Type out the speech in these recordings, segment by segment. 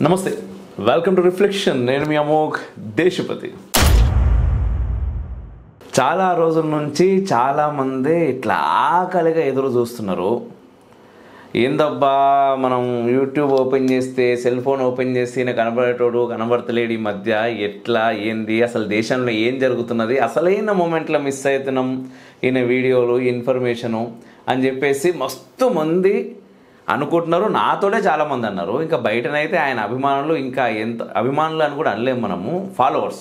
నమస్తే, welcome to reflection. నేను మీ అమోఘ్ దేశపతి. చాలా రోజుల నుంచి చాలామంది ఇట్లా ఆకలిగా ఎదురు చూస్తున్నారు. ఏందబ్బా మనం యూట్యూబ్ ఓపెన్ చేస్తే, సెల్ ఫోన్ ఓపెన్ చేస్తే కనబడేటోడు కనబడతలేడు. ఈ మధ్య ఎట్లా ఏంది, అసలు దేశంలో ఏం జరుగుతున్నది, అసలైన మూమెంట్లో మిస్ అవుతున్నాం ఈయన వీడియోలు ఇన్ఫర్మేషను అని చెప్పేసి మస్తు మంది అనుకుంటున్నారు. నాతోనే చాలామంది అన్నారు. ఇంకా బయటనైతే ఆయన అభిమానులు, ఇంకా ఎంత అభిమానులు అని కూడా అనలేము మనము, ఫాలోవర్స్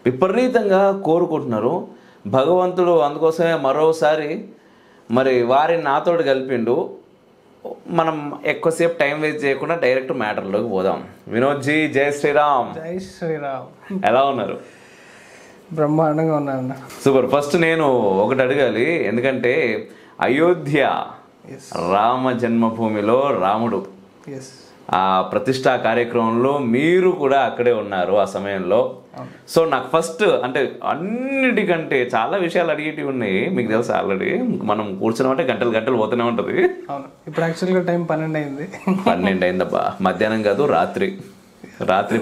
విపరీతంగా కోరుకుంటున్నారు. భగవంతుడు అందుకోసమే మరోసారి మరి వారిని నాతోటి కలిపిండు. మనం ఎక్కువసేపు టైం వేస్ట్ చేయకుండా డైరెక్ట్ మ్యాటర్లోకి పోదాం. వినోద్జీ, జై శ్రీరామ్. జై శ్రీరామ్. ఎలా ఉన్నారు? బ్రహ్మాండంగా ఉన్నాను. సూపర్. ఫస్ట్ నేను ఒకటి అడగాలి, ఎందుకంటే అయోధ్య రామ జన్మభూమిలో రాముడు ఆ ప్రతిష్టా కార్యక్రమంలో మీరు కూడా అక్కడే ఉన్నారు ఆ సమయంలో. సో నాకు ఫస్ట్ అంటే అన్నిటికంటే చాలా విషయాలు అడిగేటివి ఉన్నాయి. మీకు తెలుసు ఆల్రెడీ మనం కూర్చున్నామంటే గంటలు గంటలు పోతూనే ఉంటుంది. ఇప్పుడు యాక్చువల్గా టైం 12 అయింది. 12 అయిందబ్బా, మధ్యాహ్నం కాదు, రాత్రి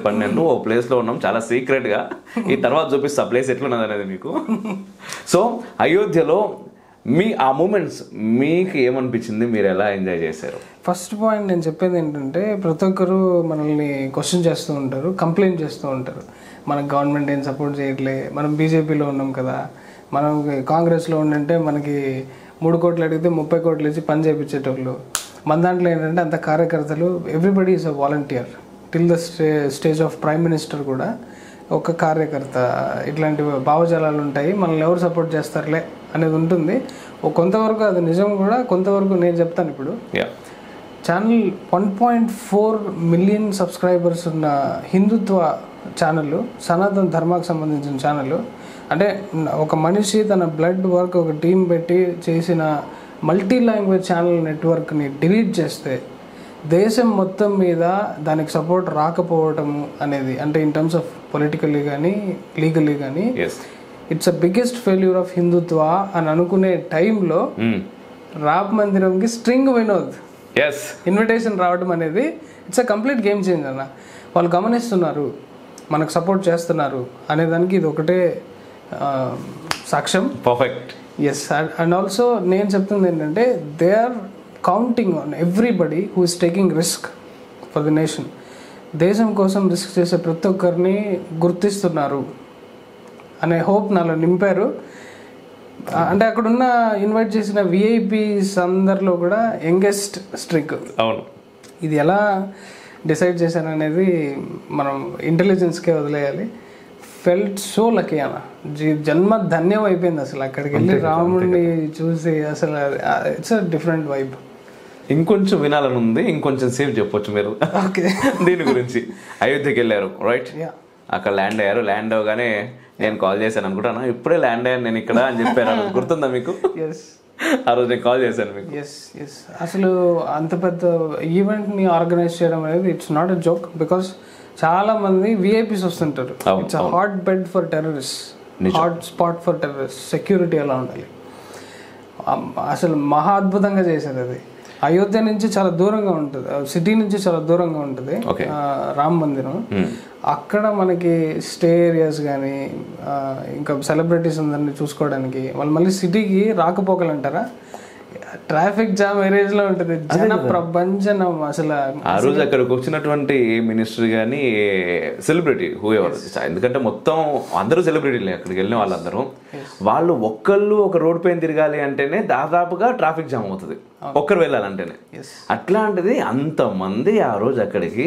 12 ఓ ప్లేస్లో ఉన్నాం చాలా సీక్రెట్గా. ఈ తర్వాత చూపిస్తా ప్లేస్ ఎట్లున్నది అనేది మీకు. సో అయోధ్యలో ఆ మూమెంట్స్ మీకు ఏమనిపించింది, మీరు ఎలా ఎంజాయ్ చేశారు? ఫస్ట్ పాయింట్ నేను చెప్పేది ఏంటంటే, ప్రతి ఒక్కరు మనల్ని క్వశ్చన్ చేస్తూ ఉంటారు, కంప్లైంట్ చేస్తూ ఉంటారు. మనకు గవర్నమెంట్ ఏం సపోర్ట్ చేయట్లే, మనం బీజేపీలో ఉన్నాం కదా, మనం కాంగ్రెస్లో ఉండంటే మనకి 3 కోట్లు అడిగితే 30 కోట్లు ఇచ్చి పని చేయించేటోళ్ళు. మన దాంట్లో ఏంటంటే అంత కార్యకర్తలు, everybody is a volunteer. Till the stage of prime minister కూడా ఒక కార్యకర్త. ఇట్లాంటి భావజాలాలు ఉంటాయి. మనల్ని ఎవరు సపోర్ట్ చేస్తారులే అనేది ఉంటుంది. కొంతవరకు అది నిజం కూడా, కొంతవరకు నేను చెప్తాను. ఇప్పుడు ఛానల్ 1.4 మిలియన్ సబ్స్క్రైబర్స్ ఉన్న హిందుత్వ ఛానల్, సనాతన ధర్మానికి సంబంధించిన ఛానల్. అంటే ఒక మనిషి తన బ్లడ్ వర్క్ ఒక టీం పెట్టి చేసిన మల్టీ లాంగ్వేజ్ ఛానల్ నెట్వర్క్ని డిలీట్ చేస్తే దేశం మొత్తం మీద దానికి సపోర్ట్ రాకపోవటం అనేది, అంటే ఇన్ టర్మ్స్ ఆఫ్ పొలిటికల్లీ కానీ లీగల్లీ కానీ it's a biggest failure of Hindutva అని అనుకునే టైంలో రామ్ మందిరంకి స్ట్రింగ్ వినోద్ ఇన్విటేషన్ రావడం అనేది it's a complete game change అన్న. వాళ్ళు గమనిస్తున్నారు, మనకు సపోర్ట్ చేస్తున్నారు అనేదానికి ఇది ఒకటే సాక్ష్యం. పర్ఫెక్ట్. ఎస్. అండ్ ఆల్సో నేను చెప్తుంది ఏంటంటే, they are counting on everybody who is taking risk for the nation. దేశం కోసం రిస్క్ చేసే ప్రతి ఒక్కరిని గుర్తిస్తున్నారు అనే హోప్ నాలో నింపారు. అంటే అక్కడున్న ఇన్వైట్ చేసిన విఐపీస్ అందరిలో కూడా యంగెస్ట్ స్ట్రిక్. అవును. ఇది ఎలా డిసైడ్ చేశాను అనేది మనం ఇంటెలిజెన్స్కే వదిలేయాలి. ఫెల్ట్ సో లక్కీ అన్న, జన్మ ధన్యం అయిపోయింది. అసలు అక్కడికి వెళ్ళి రాముడిని చూసి అసలు ఇట్స్ అ డిఫరెంట్ వైబ్. ఇంకొంచెం వినాలని ఉంది, ఇంకొంచెం సేఫ్ చెప్పొచ్చు మీరు. ఓకే, దీని గురించి. అయోధ్యకి వెళ్ళారు, రైట్? అక్కడ ల్యాండ్ అయ్యారు. ల్యాండ్ అవగానే నేను కాల్ చేశాను అనుకుంటాను, ఇప్పుడే ల్యాండ్ అయ్యాను నేను ఇక్కడ అని చెప్పారు. గుర్తుందా మీకు? ఆ రోజు నేను కాల్ చేశాను మీకు. అసలు అంత పెద్ద ఈవెంట్ని ఆర్గనైజ్ చేయడం అనేది it's not a joke. Because చాలా మంది విఐపీస్ వస్తుంటారు. It's a hot bed for terrorist, hot spot for terrorist. Security ఎలా ఉండాలి, అసలు మహా అద్భుతంగా చేశారు. అది అయోధ్య నుంచి చాలా దూరంగా ఉంటుంది, సిటీ నుంచి చాలా దూరంగా ఉంటుంది రామ్ మందిరం. అక్కడ మనకి స్టే ఏరియాస్ కానీ ఇంకా సెలబ్రిటీస్ అందరినీ చూసుకోవడానికి వాళ్ళు మళ్ళీ సిటీకి రాకపోకలంటారా, ట్రాఫిక్ జామ్ ఏరియాలో ఉంటుంది, జన ప్రపంచనం. అసలు ఆ రోజు అక్కడికి వచ్చినటువంటి మినిస్టర్ కానీ సెలబ్రిటీ హూఎవర్, ఎందుకంటే మొత్తం అందరూ సెలబ్రిటీలే అక్కడికి వెళ్ళిన వాళ్ళందరూ. వాళ్ళు ఒక్కళ్ళు ఒక రోడ్ పైన తిరగాలి అంటేనే దాదాపుగా ట్రాఫిక్ జామ్ అవుతుంది, ఒక్కరు వెళ్ళాలంటేనే. అట్లాంటిది అంతమంది ఆ రోజు అక్కడికి.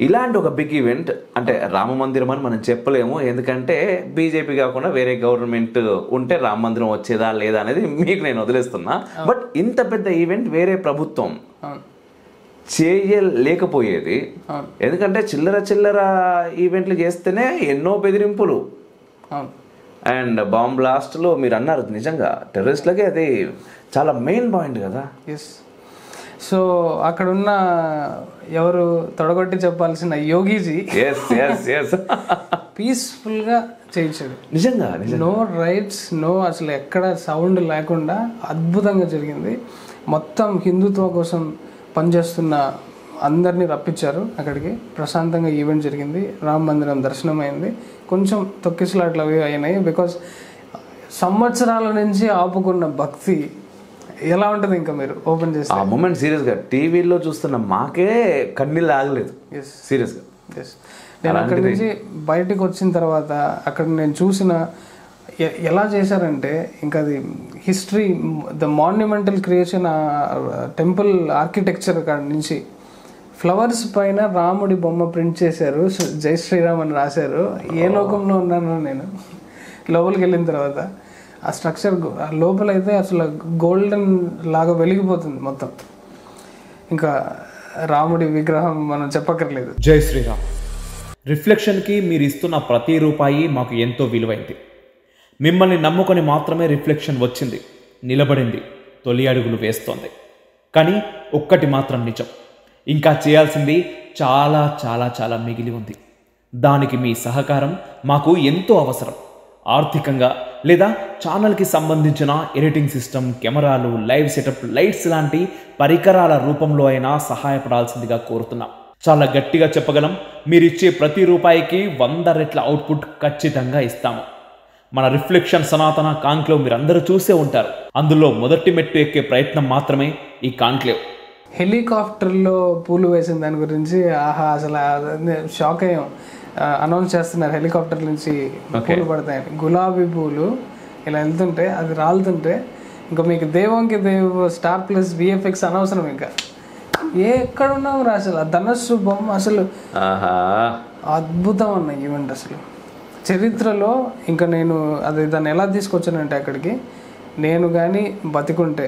ఇలాంటి ఒక బిగ్ ఈవెంట్ అంటే రామ మందిరం అని మనం చెప్పలేము, ఎందుకంటే బీజేపీ కాకుండా వేరే గవర్నమెంట్ ఉంటే రామ మందిరం వచ్చేదా లేదా అనేది మీకు నేను వదిలేస్తున్నా. బట్ ఇంత పెద్ద ఈవెంట్ వేరే ప్రభుత్వం చేయలేకపోయేది, ఎందుకంటే చిల్లర చిల్లర ఈవెంట్లు చేస్తేనే ఎన్నో బెదిరింపులు అండ్ బాంబ్ బ్లాస్ట్లు. మీరు అన్నారు నిజంగా టెర్రరిస్ట్లకే అది చాలా మెయిన్ పాయింట్ కదా. సో అక్కడున్న ఎవరు తొడగొట్టి చెప్పాల్సిన యోగిజీ పీస్ఫుల్గా చేయించాడు. నిజంగా నో రైట్స్, నో అసలు ఎక్కడ సౌండ్ లేకుండా అద్భుతంగా జరిగింది. మొత్తం హిందుత్వం కోసం పనిచేస్తున్న అందరినీ రప్పించారు అక్కడికి. ప్రశాంతంగా ఈవెంట్ జరిగింది, రామ మందిరం దర్శనం అయింది. కొంచెం తొక్కిసలాట్లు అవి అయినాయి, బికాస్ సంవత్సరాల నుంచి ఆపుకున్న భక్తి ఎలా ఉంటుంది ఇంకా మీరు ఓపెన్ చేస్తే. ఆ మూమెంట్ సీరియస్గా టీవీలో చూస్తున్న మాకే కన్నీళ్ళు ఆగలేదు. సీరియస్గా నేను అక్కడి నుంచి బయటకు వచ్చిన తర్వాత అక్కడ నేను చూసిన ఎలా చేశారంటే ఇంకా అది history, the monumental creation, temple architecture కాడ నుంచి ఫ్లవర్స్ పైన రాముడి బొమ్మ ప్రింట్ చేశారు, జై శ్రీరామ్ అని రాశారు. ఏ లోకంలో ఉన్నానో నేను. లోపలికి వెళ్ళిన తర్వాత ఆ స్ట్రక్చర్ లోపలైతే అసలు గోల్డెన్ లాగా వెలిగిపోతుంది మొత్తం. ఇంకా రాముడి విగ్రహం మనం చెప్పక్కర్లేదు. జై శ్రీరామ్. రిఫ్లెక్షన్కి మీరు ఇస్తున్న ప్రతి రూపాయి మాకు ఎంతో విలువైంది. మిమ్మల్ని నమ్ముకొని మాత్రమే రిఫ్లెక్షన్ వచ్చింది, నిలబడింది, తొలి అడుగులు వేస్తోంది. కానీ ఒక్కటి మాత్రం నిజం, ఇంకా చేయాల్సింది చాలా చాలా చాలా మిగిలి ఉంది. దానికి మీ సహకారం మాకు ఎంతో అవసరం. ఆర్థికంగా లేదా ఛానల్కి సంబంధించిన ఎడిటింగ్ సిస్టమ్, కెమెరాలు, లైవ్ సెటప్, లైట్స్ లాంటి పరికరాల రూపంలో అయినా సహాయపడాల్సిందిగా కోరుతున్నాం. చాలా గట్టిగా చెప్పగలం, మీరిచ్చే ప్రతి రూపాయికి 100 రెట్ల అవుట్పుట్ ఖచ్చితంగా ఇస్తాము. మన రిఫ్లెక్షన్ సనాతన కాంక్లేవ్ మీరందరూ చూసే ఉంటారు. అందులో మొదటి మెట్టు ఎక్కే ప్రయత్నం మాత్రమే ఈ కాంక్లేవ్. హెలికాప్టర్లో పూలు వేసిన దాని గురించి అసలు షాక్ అయ్యాం. అనౌన్స్ చేస్తున్నారు హెలికాప్టర్ నుంచి పూలు పడతాయని. గులాబీ పూలు ఇలా వెళ్తుంటే, అది రాలుతుంటే ఇంకా మీకు దేవంకి దేవ్ స్టార్ ప్లస్ విఎఫ్ఎక్స్ అనవసరం. ఇంకా ఎక్కడ ఉన్నావు రా అసలు. ఆ ధనస్సు బొమ్మ అసలు అద్భుతం అన్న ఈవెంట్. అసలు చరిత్రలో ఇంకా నేను దాన్ని ఎలా తీసుకొచ్చానంటే అక్కడికి, నేను కానీ బతికుంటే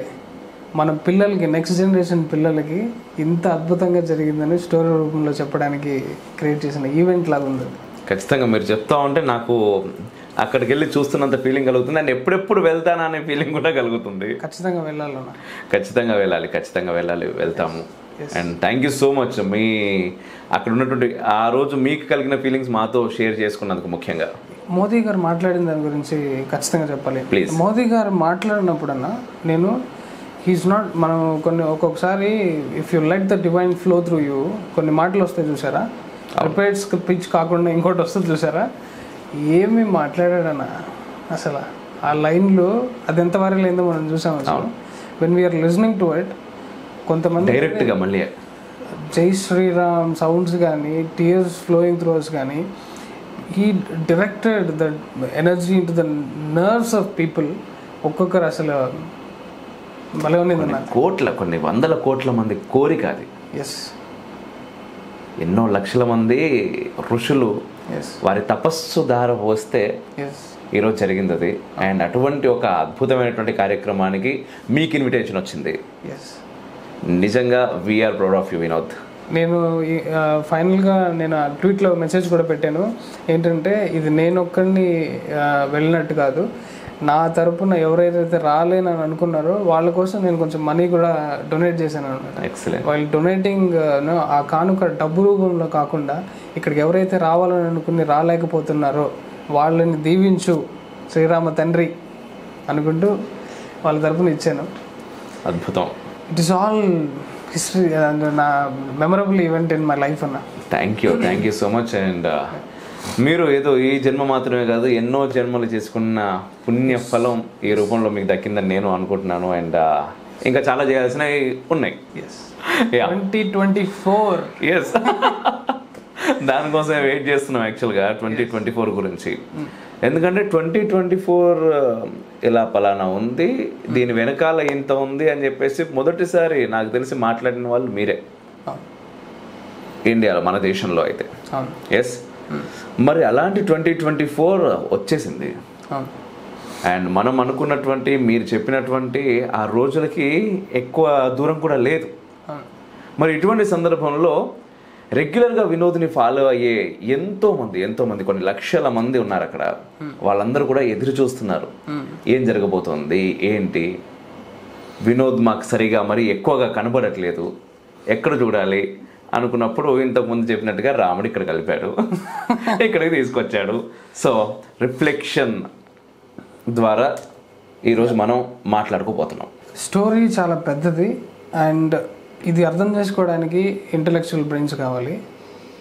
మన పిల్లలకి, నెక్స్ట్ జనరేషన్ పిల్లలకి ఇంత అద్భుతంగా జరిగిందని స్టోరీ రూపంలో చెప్పడానికి క్రియేట్ చేసిన ఈవెంట్ లాగా ఉంది. ఖచ్చితంగా మీరు చెప్తా ఉంటే నాకు అక్కడికి వెళ్ళి చూస్తున్నంత ఫీలింగ్ కలుగుతుంది. అండ్ ఎప్పుడెప్పుడు వెళ్తానా అనే ఫీలింగ్ కూడా కలుగుతుంది. ఖచ్చితంగా వెళ్ళాలన్నా, ఖచ్చితంగా వెళ్ళాలి, వెళ్తాము. And thank you so much మీ అక్కడ ఉన్నటువంటి ఆ రోజు మీకు కలిగిన ఫీలింగ్స్ మాతో షేర్ చేసుకున్నందుకు. ముఖ్యంగా మోదీ గారు మాట్లాడిన దాని గురించి ఖచ్చితంగా చెప్పాలి. ప్లీజ్. మోదీ గారు మాట్లాడినప్పుడన్నా నేను హీస్ నాట్, మనం ఒక్కొక్కసారి if you let the divine flow through you, కొన్ని మాటలు వస్తాయి చూసారా, ప్రిపేర్డ్ స్పీచ్ కాకుండా ఇంకోటి వస్తుంది చూసారా, ఏమి మాట్లాడాడన్న అసలు. ఆ లైన్లో అది ఎంత వైరల్ అయిందో మనం చూసాం అసలు. When we are listening to it, కొంతమంది డైరెక్ట్గా మళ్ళీ జై శ్రీరామ్ సౌండ్స్ కానీ, టీయర్స్ ఫ్లోయింగ్ త్రూ అస్ కానీ, he directed the energy into the nerves of people. ఒక్కొక్కరు అసలు భలే ఉంది. కొన్ని వందల కోట్ల మంది కోరిక అది. ఎస్, ఎన్నో లక్షల మంది ఋషులు వారి తపస్సు దార వస్తే ఈరోజు జరిగింది అది. అండ్ అటువంటి ఒక అద్భుతమైనటువంటి కార్యక్రమానికి మీకు ఇన్విటేషన్ వచ్చింది. నిజంగా we are proud of you Vinod. నేను ఫైనల్గా నేను ఆ ట్వీట్లో మెసేజ్ కూడా పెట్టాను ఏంటంటే, ఇది నేను ఒక్కడిని వెళ్ళినట్టు కాదు, నా తరపున ఎవరైతే రాలేనని అనుకున్నారో వాళ్ళ కోసం నేను కొంచెం మనీ కూడా డొనేట్ చేశాను అనమాట. ఎక్సలెంట్. వాళ్ళు డొనేటింగ్ ఆ కానుక డబ్బు రూపంలో కాకుండా ఇక్కడికి ఎవరైతే రావాలని అనుకుని రాలేకపోతున్నారో వాళ్ళని దీవించు శ్రీరామ తండ్రి అనుకుంటూ వాళ్ళ తరపున ఇచ్చాను. అద్భుతం. ఇట్ ఈస్ ఆల్ హిస్టరీ, నా memorable event in my life అన్న. Thank you so much. And మీరు ఏదో ఈ జన్మ మాత్రమే కాదు, ఎన్నో జన్మలు చేసుకున్న పుణ్య ఫలం ఈ రూపంలో మీకు దక్కిందని నేను అనుకుంటున్నాను. అండ్ ఇంకా చాలా చేయాల్సినవి ఉన్నాయి. 2024. ఎస్, దానికోసమే వెయిట్ చేస్తున్నాం యాక్చువల్గా 2024 గురించి. ఎందుకంటే 2024 ఇలా పలానా ఉంది, దీని వెనకాల ఇంత ఉంది అని చెప్పేసి మొదటిసారి నాకు తెలిసి మాట్లాడిన వాళ్ళు మీరే ఇండియాలో, మన దేశంలో అయితే. ఎస్, మరి అలాంటి 2024 వచ్చేసింది. అండ్ మనం అనుకున్నటువంటి, మీరు చెప్పినటువంటి ఆ రోజులకి ఎక్కువ దూరం కూడా లేదు. మరి ఇటువంటి సందర్భంలో రెగ్యులర్గా వినోద్ని ఫాలో అయ్యే ఎంతో మంది కొన్ని లక్షల మంది ఉన్నారు అక్కడ. వాళ్ళందరూ కూడా ఎదురు చూస్తున్నారు, ఏం జరగబోతోంది, ఏంటి, వినోద్ మాకు సరిగా మరి ఎక్కువగా కనబడట్లేదు, ఎక్కడ చూడాలి అనుకున్నప్పుడు ఇంతకుముందు చెప్పినట్టుగా రాముడు ఇక్కడ కలిపాడు, ఇక్కడికి తీసుకొచ్చాడు. సో రిఫ్లెక్షన్ ద్వారా ఈరోజు మనం మాట్లాడుకోబోతున్నాం. స్టోరీ చాలా పెద్దది. అండ్ ఇది అర్థం చేసుకోవడానికి ఇంటలెక్చువల్ బ్రెయిన్స్ కావాలి.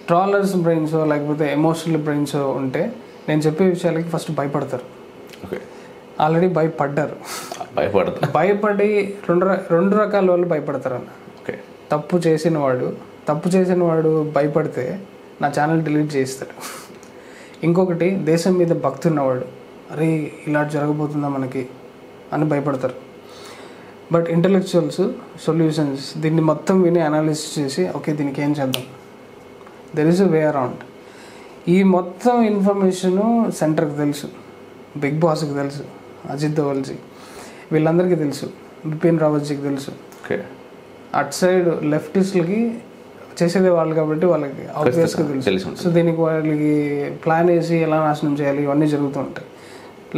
ట్రాలర్స్ బ్రెయిన్స్ లేకపోతే ఎమోషనల్ బ్రెయిన్స్ ఉంటే నేను చెప్పే విషయాలకి ఫస్ట్ భయపడతారు. ఓకే, ఆల్రెడీ భయపడ్డారు. భయపడి రెండు రకాల వాళ్ళు భయపడతారు అన్న. ఓకే, తప్పు చేసిన వాడు భయపడితే నా ఛానల్ డిలీట్ చేయిస్తాడు. ఇంకొకటి దేశం మీద భక్తి ఉన్నవాడు, అరే ఇలా జరగబోతుందా మనకి అని భయపడతారు. బట్ ఇంటలెక్చువల్స్ సొల్యూషన్స్ దీన్ని మొత్తం విని అనాలిసిస్ చేసి ఓకే దీనికి ఏం చేద్దాం, there is a way around. ఈ మొత్తం ఇన్ఫర్మేషను సెంటర్కి తెలుసు, బిగ్ బాస్కి తెలుసు, అజిత్ దోవల్జీ వీళ్ళందరికీ తెలుసు, బిపిన్ రావత్జీకి తెలుసు. ఓకే, అటు సైడ్ లెఫ్టిస్ట్లకి చేసేదే వాళ్ళు కాబట్టి వాళ్ళకి ఆబ్వియస్గా తెలుసు. సో దీనికి వాళ్ళకి ప్లాన్ వేసి ఎలా నాశనం చేయాలి ఇవన్నీ జరుగుతూ ఉంటాయి.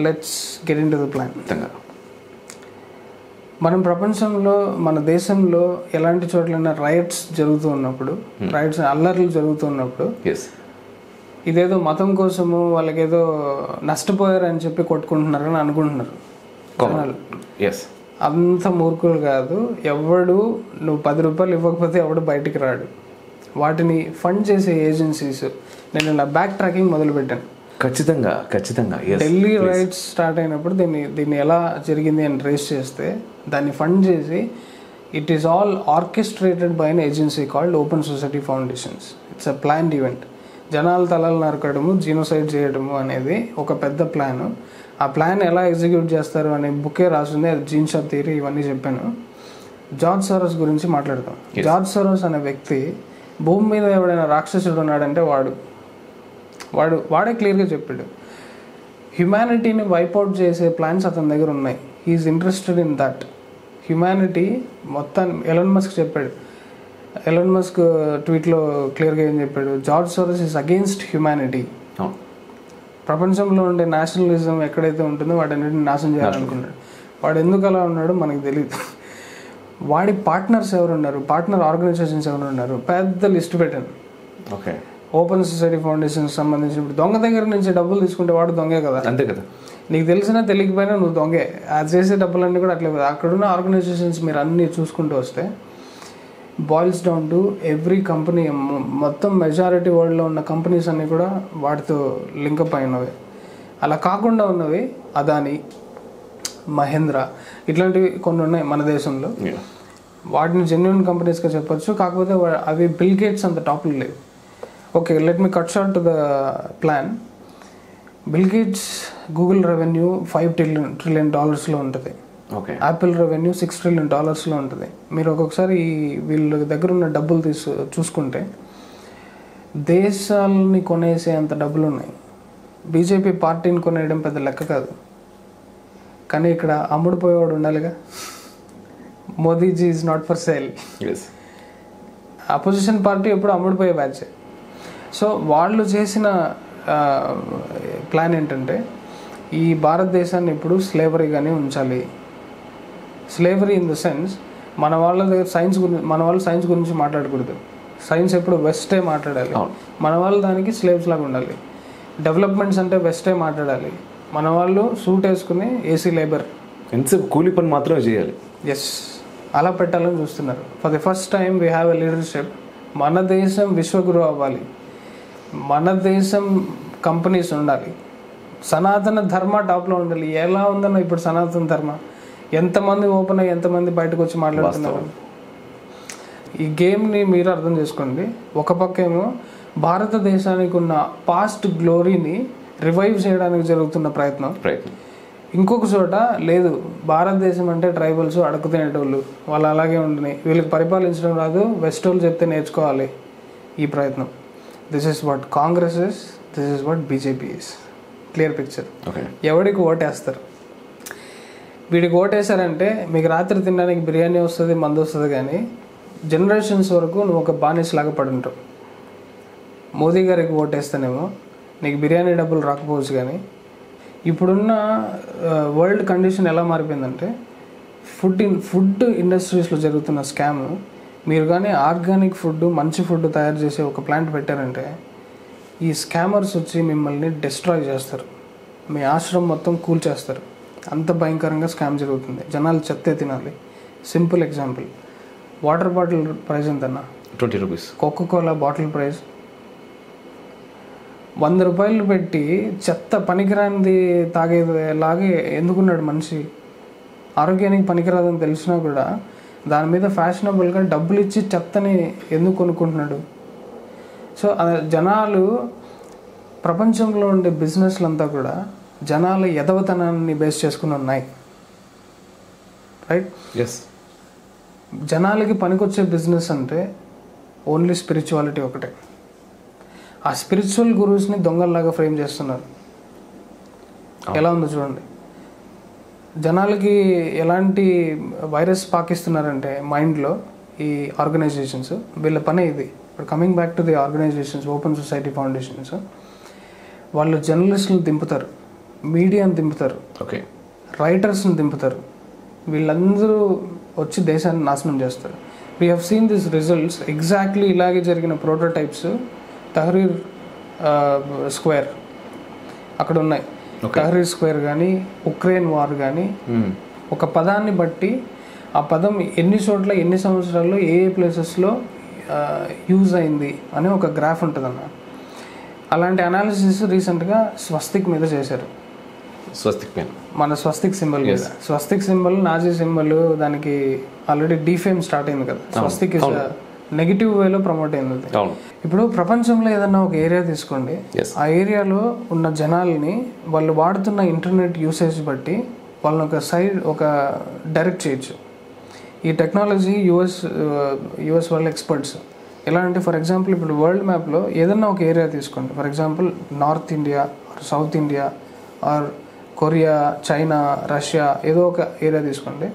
Let's get in to the plan. మనం ప్రపంచంలో మన దేశంలో ఎలాంటి చోట్లైనా రైట్స్ జరుగుతూ ఉన్నప్పుడు, రైట్స్ అల్లర్లు జరుగుతూ ఉన్నప్పుడు ఇదేదో మతం కోసము వాళ్ళకేదో నష్టపోయారని చెప్పి కొట్టుకుంటున్నారని అనుకుంటున్నారు జనాలు. అంత మూర్ఖులు కాదు. ఎవడు నువ్వు 10 రూపాయలు ఇవ్వకపోతే ఎవడు బయటికి రాడు. వాటిని ఫండ్ చేసే ఏజెన్సీస్, నేను ఇలా బ్యాక్ ట్రాకింగ్ మొదలుపెట్టాను. ఖచ్చితంగా ఢిల్లీ రైట్స్ స్టార్ట్ అయినప్పుడు దీన్ని ఎలా జరిగింది అని ట్రేస్ చేస్తే దాన్ని ఫండ్ చేసి it is all orchestrated by an agency called open society foundations. It's a planned event. జనాల తలలు నరకడము, జీనోసైడ్ చేయడము అనేది ఒక పెద్ద ప్లాన్. ఆ ప్లాన్ ఎలా ఎగ్జిక్యూట్ చేస్తారు అనే బుకే రాసింది, అది జీన్ షాప్ థియరీ, ఇవన్నీ చెప్పాను. జార్జ్ సోరోస్ గురించి మాట్లాడతాం. జార్జ్ సోరోస్ అనే వ్యక్తి భూమి మీద ఎవడైనా రాక్షసుడు ఉన్నాడంటే వాడే క్లియర్గా చెప్పాడు. హ్యుమానిటీని వైపౌట్ చేసే ప్లాన్స్ అతని దగ్గర ఉన్నాయి. He is interested in that. Humanity మొత్తం ఎలాన్ మస్క్ చెప్పాడు. ఎలాన్ మస్క్ ట్వీట్లో క్లియర్గా ఏం చెప్పాడు, George Soros is against humanity. ప్రపంచంలో ఉండే నేషనలిజం ఎక్కడైతే ఉంటుందో వాటన్నిటిని నాశనం చేయాలనుకున్నాడు. వాడు ఎందుకు అలా ఉన్నాడో మనకు తెలియదు. వాడి పార్ట్నర్స్ ఎవరు ఉన్నారు, పార్ట్నర్ ఆర్గనైజేషన్స్ ఎవరు ఉన్నారు, పెద్ద లిస్ట్ పెట్టాను. ఓకే, ఓపెన్ సొసైటీ ఫౌండేషన్కి సంబంధించి ఇప్పుడు దొంగ దగ్గర నుంచి డబ్బులు తీసుకుంటే వాడు దొంగే కదా. అంతే కదా. నీకు తెలిసినా తెలియకపోయినా నువ్వు దొంగే. అది చేసే డబ్బులన్నీ కూడా అట్లే కదా. అక్కడున్న ఆర్గనైజేషన్స్ మీరు అన్నీ చూసుకుంటూ వస్తే boils down to every company, మొత్తం మెజారిటీ వరల్డ్లో ఉన్న కంపెనీస్ అన్నీ కూడా వాటితో లింకప్ అయినవి. అలా కాకుండా ఉన్నవి అదానీ, మహేంద్ర, ఇట్లాంటివి కొన్ని ఉన్నాయి మన దేశంలో. వాటిని జెన్యున్ కంపెనీస్గా చెప్పొచ్చు. కాకపోతే అవి బిల్ గేట్స్ అంత టాప్లో లేవు. Okay, let me cut short to the plan. Bill gates Google revenue $5 trillion ఉంటుంది. ఓకే, యాపిల్ రెవెన్యూ $6 trillion ఉంటుంది. మీరు ఒక్కొక్కసారి వీళ్ళ దగ్గర ఉన్న డబ్బులు చూసుకుంటే దేశాలని కొనేసే అంత డబ్బులు ఉన్నాయి. బీజేపీ పార్టీని కొనేయడం పెద్ద లెక్క కాదు, కానీ ఇక్కడ అమ్ముడుపోయేవాడు ఉండాలిగా. Modiji is not for sale. Opposition party ఎప్పుడు అమ్ముడుపోయే బ్యాచ్. సో వాళ్ళు చేసిన ప్లాన్ ఏంటంటే ఈ భారతదేశాన్ని ఇప్పుడు స్లేవరీగానే ఉంచాలి. స్లేవరీ ఇన్ ద సెన్స్ మన వాళ్ళు సైన్స్ గురించి మాట్లాడకూడదు. సైన్స్ ఎప్పుడు వెస్టే మాట్లాడాలి. మన వాళ్ళు దానికి స్లేవ్స్ లాగా ఉండాలి. డెవలప్మెంట్స్ అంటే వెస్టే మాట్లాడాలి. మన వాళ్ళు సూట్ వేసుకుని ఏసీ లేబర్, ఎంతసేపు కూలి పని మాత్రమే చేయాలి. ఎస్, అలా పెట్టాలని చూస్తున్నారు. For the first time we have a leadership. మన దేశం విశ్వగురు అవ్వాలి. మన దేశం కంపెనీస్ ఉండాలి. సనాతన ధర్మ టాప్లో ఉండాలి. ఎలా ఉందన్న ఇప్పుడు సనాతన ధర్మ, ఎంతమంది ఓపెన్ అయ్యి ఎంతమంది బయటకు వచ్చి మాట్లాడుతున్నారు. ఈ గేమ్ని మీరు అర్థం చేసుకోండి. ఒక పక్క ఏమో భారతదేశానికి ఉన్న పాస్ట్ గ్లోరీని రివైవ్ చేయడానికి జరుగుతున్న ప్రయత్నం. ఇంకొక చోట లేదు, భారతదేశం అంటే ట్రైబల్స్ అడుగు తినేటోళ్ళు, వాళ్ళు అలాగే ఉంటున్నాయి, వీళ్ళకి పరిపాలించడం రాదు, వెస్ట్ వాళ్ళు చెప్తే నేర్చుకోవాలి. ఈ ప్రయత్నం. This is what Congress is, this is what BJP is. Clear picture. ఎవడికి ఓటేస్తారు? వీడికి ఓటేశారంటే మీకు రాత్రి తినడానికి బిర్యానీ వస్తుంది, మందు వస్తుంది, కానీ జనరేషన్స్ వరకు నువ్వు ఒక బానిసలాగా పడి ఉంటావు. మోదీ గారికి ఓటేస్తేనేమో నీకు బిర్యానీ డబ్బులు రాకపోవచ్చు, కానీ ఇప్పుడున్న వరల్డ్ కండిషన్ ఎలా మారిపోయిందంటే ఫుడ్ ఇండస్ట్రీస్లో జరుగుతున్న స్కామ్. మీరు కానీ ఆర్గానిక్ ఫుడ్, మంచి ఫుడ్ తయారు చేసే ఒక ప్లాంట్ పెట్టారంటే ఈ స్కామర్స్ వచ్చి మిమ్మల్ని డిస్ట్రాయ్ చేస్తారు. మీ ఆశ్రమం మొత్తం కూల్చేస్తారు. అంత భయంకరంగా స్కామ్ జరుగుతుంది. జనాలు చెత్తే తినాలి. Simple example, water bottle price ఎంతన్నా? 20 రూపీస్. కోకోకోలా బాటిల్ ప్రైస్ 100 రూపాయలు పెట్టి చెత్త పనికిరానిది తాగేలాగే ఎందుకున్నాడు మనిషి? ఆరోగ్యానికి పనికిరాదని తెలిసినా కూడా దాని మీద ఫ్యాషనబుల్గా డబ్బులు ఇచ్చి చెత్తని ఎందుకు కొనుక్కుంటున్నాడు? సో జనాలు, ప్రపంచంలో ఉండే బిజినెస్లంతా కూడా జనాల ఎదవతనాన్ని బేస్ చేసుకుని ఉన్నాయి, రైట్? ఎస్. జనాలకి పనికొచ్చే బిజినెస్ అంటే ఓన్లీ స్పిరిచువాలిటీ ఒకటే. ఆ స్పిరిచువల్ గురూస్ని దొంగల్లాగా ఫ్రేమ్ చేస్తున్నారు. ఎలా ఉందో చూడండి. జనాలకి ఎలాంటి వైరస్ పాకిస్తున్నారంటే మైండ్లో ఈ ఆర్గనైజేషన్స్, వీళ్ళ పనే ఇది. ఇప్పుడు coming back to the organisations, open society foundations, వాళ్ళు జర్నలిస్టులను దింపుతారు, మీడియాని దింపుతారు, ఓకే, రైటర్స్ని దింపుతారు. వీళ్ళందరూ వచ్చి దేశాన్ని నాశనం చేస్తారు. We have seen this results. Exactly ఇలాగే జరిగిన ప్రోటోటైప్స్ తహరీర్ స్క్వేర్ అక్కడ ఉన్నాయి. తహరీర్ స్క్వేర్ కానీ ఉక్రెయిన్ వార్ కానీ ఒక పదాన్ని బట్టి ఆ పదం ఎన్ని చోట్ల ఎన్ని సంవత్సరాల్లో ఏ ప్లేసెస్లో యూజ్ అయింది అని ఒక గ్రాఫ్ ఉంటుందన్న. అలాంటి అనాలిసిస్ రీసెంట్గా స్వస్తిక్ మీద చేశారు. స్వస్తిక్ మీద, మన స్వస్తిక్ సింబల్ మీద. స్వస్తిక్ సింబల్ నాజీ సింబల్, దానికి ఆల్రెడీ డీఫేమ్ స్టార్ట్ అయింది కదా. స్వస్తిక్ ఇస్ నెగిటివ్ వేలో ప్రమోట్ అయింది. ఇప్పుడు ప్రపంచంలో ఏదన్నా ఒక ఏరియా తీసుకోండి, ఆ ఏరియాలో ఉన్న జనాల్ని వాళ్ళు వాడుతున్న ఇంటర్నెట్ యూసేజ్ బట్టి వాళ్ళని ఒక డైరెక్ట్ చేయొచ్చు. ఈ టెక్నాలజీ యుఎస్ వాళ్ళ ఎక్స్పర్ట్స్ ఎలా అంటే, ఫర్ ఎగ్జాంపుల్ ఇప్పుడు వరల్డ్ మ్యాప్లో ఏదన్నా ఒక ఏరియా తీసుకోండి, for example north India or south India or Korea, China, Russia, ఏదో ఒక ఏరియా తీసుకోండి.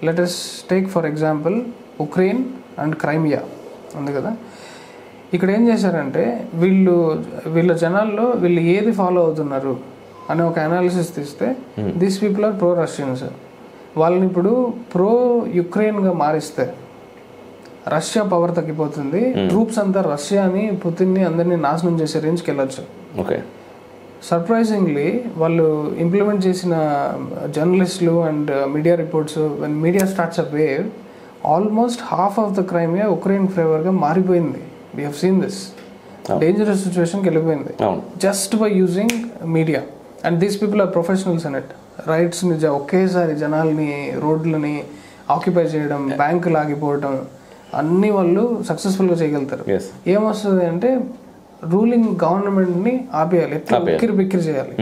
Let us take for example Ukraine and Crimea ఉంది కదా. ఇక్కడ ఏం చేశారంటే వీళ్ళ జనాల్లో వీళ్ళు ఏది ఫాలో అవుతున్నారు అనే ఒక అనాలిసిస్ తీస్తే these people are pro Russians. వాళ్ళని ఇప్పుడు ప్రో యుక్రెయిన్గా మారిస్తే రష్యా పవర్ తగ్గిపోతుంది. ట్రూప్స్ అంతా రష్యాని, పుతిన్ని అందరినీ నాశనం చేసే రేంజ్కి వెళ్ళొచ్చు. ఓకే. సర్ప్రైజింగ్లీ వాళ్ళు ఇంప్లిమెంట్ చేసిన జర్నలిస్టులు and media reports, when media starts a wave, almost half of the Crimea Ukraine ఫేవర్గా మారిపోయింది. We have seen this. Dangerous సిచ్యువేషన్కి వెళ్ళిపోయింది just by using media. And these people are professionals in it. రైట్స్ని ఒకేసారి జనాల్ని, రోడ్లని occupy చేయడం, బ్యాంకులు ఆగిపోవడం, అన్నీ వాళ్ళు సక్సెస్ఫుల్గా చేయగలుగుతారు. ఏమొస్తుంది అంటే రూలింగ్ గవర్నమెంట్ని ఆపేయాలి, ఎట్లా బిక్కిరి బిక్కిరి చేయాలి.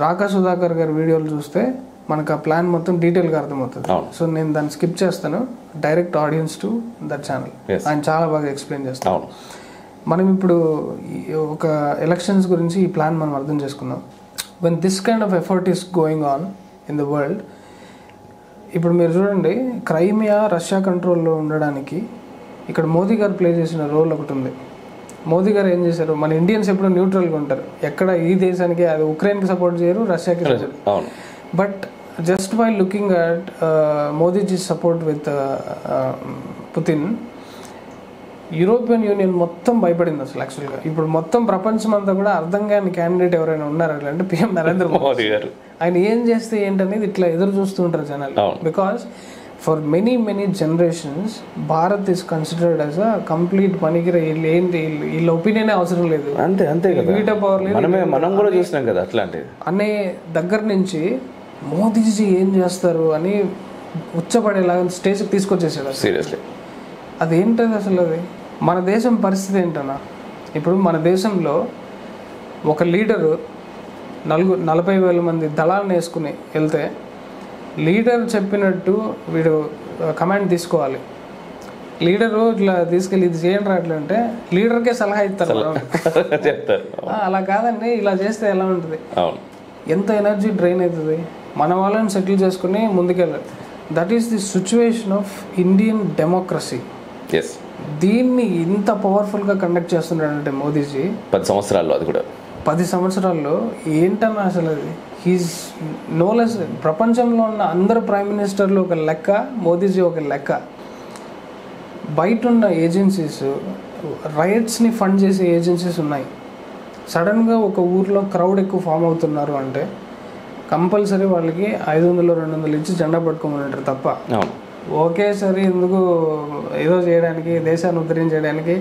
రాకా సుధాకర్ గారి వీడియోలు చూస్తే మనకు ఆ ప్లాన్ మొత్తం డీటెయిల్గా అర్థమవుతుంది. సో నేను దాన్ని స్కిప్ చేస్తాను, direct audience to that channel. ఆయన చాలా బాగా ఎక్స్ప్లెయిన్ చేస్తాను. మనం ఇప్పుడు ఒక ఎలక్షన్స్ గురించి ఈ ప్లాన్ మనం అర్థం చేసుకుందాం. When this kind of effort is going on in the world, ఇప్పుడు మీరు చూడండి, క్రైమియా రష్యా కంట్రోల్లో ఉండడానికి ఇక్కడ మోదీ గారు ప్లే చేసిన రోల్ ఒకటి ఉంది. మోదీ గారు ఏం చేశారు, మన ఇండియన్స్ ఎప్పుడు న్యూట్రల్గా ఉంటారు, ఎక్కడ ఈ దేశానికి, అది ఉక్రెయిన్కి సపోర్ట్ చేయరు, రష్యాకి support. But just by looking at Modiji support with Putin, European Union మొత్తం భయపడింది అసలు. యాక్చువల్గా ఇప్పుడు మొత్తం ప్రపంచం అంతా కూడా అర్థం కాని క్యాండిడేట్ ఎవరైనా ఉన్నారు అంటే పిఎం నరేంద్ర మోదీ గారు. ఆయన ఏం చేస్తే ఏంటనేది ఇట్లా ఎదురు చూస్తూ ఉంటారు జనాలు. Because for many generations Bharat is considered as a complete పనికిరా, ఏంటి వీళ్ళ ఒపీనియనే అవసరం లేదు, అంతే వీటో పవర్ లేదు, మనం కూడా చూసినాం కదా అట్లాంటి అనే దగ్గర నుంచి మోదీజీ ఏం చేస్తారు అని ఉచ్చపడేలాగా స్టేజ్కి తీసుకొచ్చేసాడు. సీరియస్లీ అదేంటది అసలు? అది మన దేశం పరిస్థితి ఏంటన్నా, ఇప్పుడు మన దేశంలో ఒక లీడరు 40,000 మంది దళాలను వేసుకుని వెళ్తే లీడర్ చెప్పినట్టు వీడు కమాండ్ తీసుకోవాలి. లీడరు ఇట్లా తీసుకెళ్ళి ఇది చేయండి రాట్లంటే లీడర్కే సలహా ఇస్తారు, చెప్తారు. అలా కాదండి, ఇలా చేస్తే ఎలా ఉంటుంది, ఎంత ఎనర్జీ డ్రైన్ అవుతుంది. మన వాళ్ళని సెటిల్ చేసుకుని ముందుకెళ్ళాలి. That is the situation of Indian democracy. దీన్ని ఇంత పవర్ఫుల్గా కండక్ట్ చేస్తున్నాడంటే మోదీజీ 10 సంవత్సరాల్లో, అది కూడా 10 సంవత్సరాల్లో ఏంటన్నా అసలు అది. He's no less. ప్రపంచంలో ఉన్న అందరు ప్రైమ్ మినిస్టర్లు ఒక లెక్క, మోదీజీ ఒక లెక్క. బయట ఉన్న ఏజెన్సీస్, రైట్స్ని ఫండ్ చేసే ఏజెన్సీస్ ఉన్నాయి. సడన్గా ఒక ఊర్లో క్రౌడ్ ఎక్కువ ఫామ్ అవుతున్నారు అంటే కంపల్సరీ వాళ్ళకి 500-200 ఇచ్చి జెండా పట్టుకోమని అంటారు తప్ప ఒకేసారి ఎందుకు ఏదో చేయడానికి, దేశాన్ని ఉద్ధరించడానికి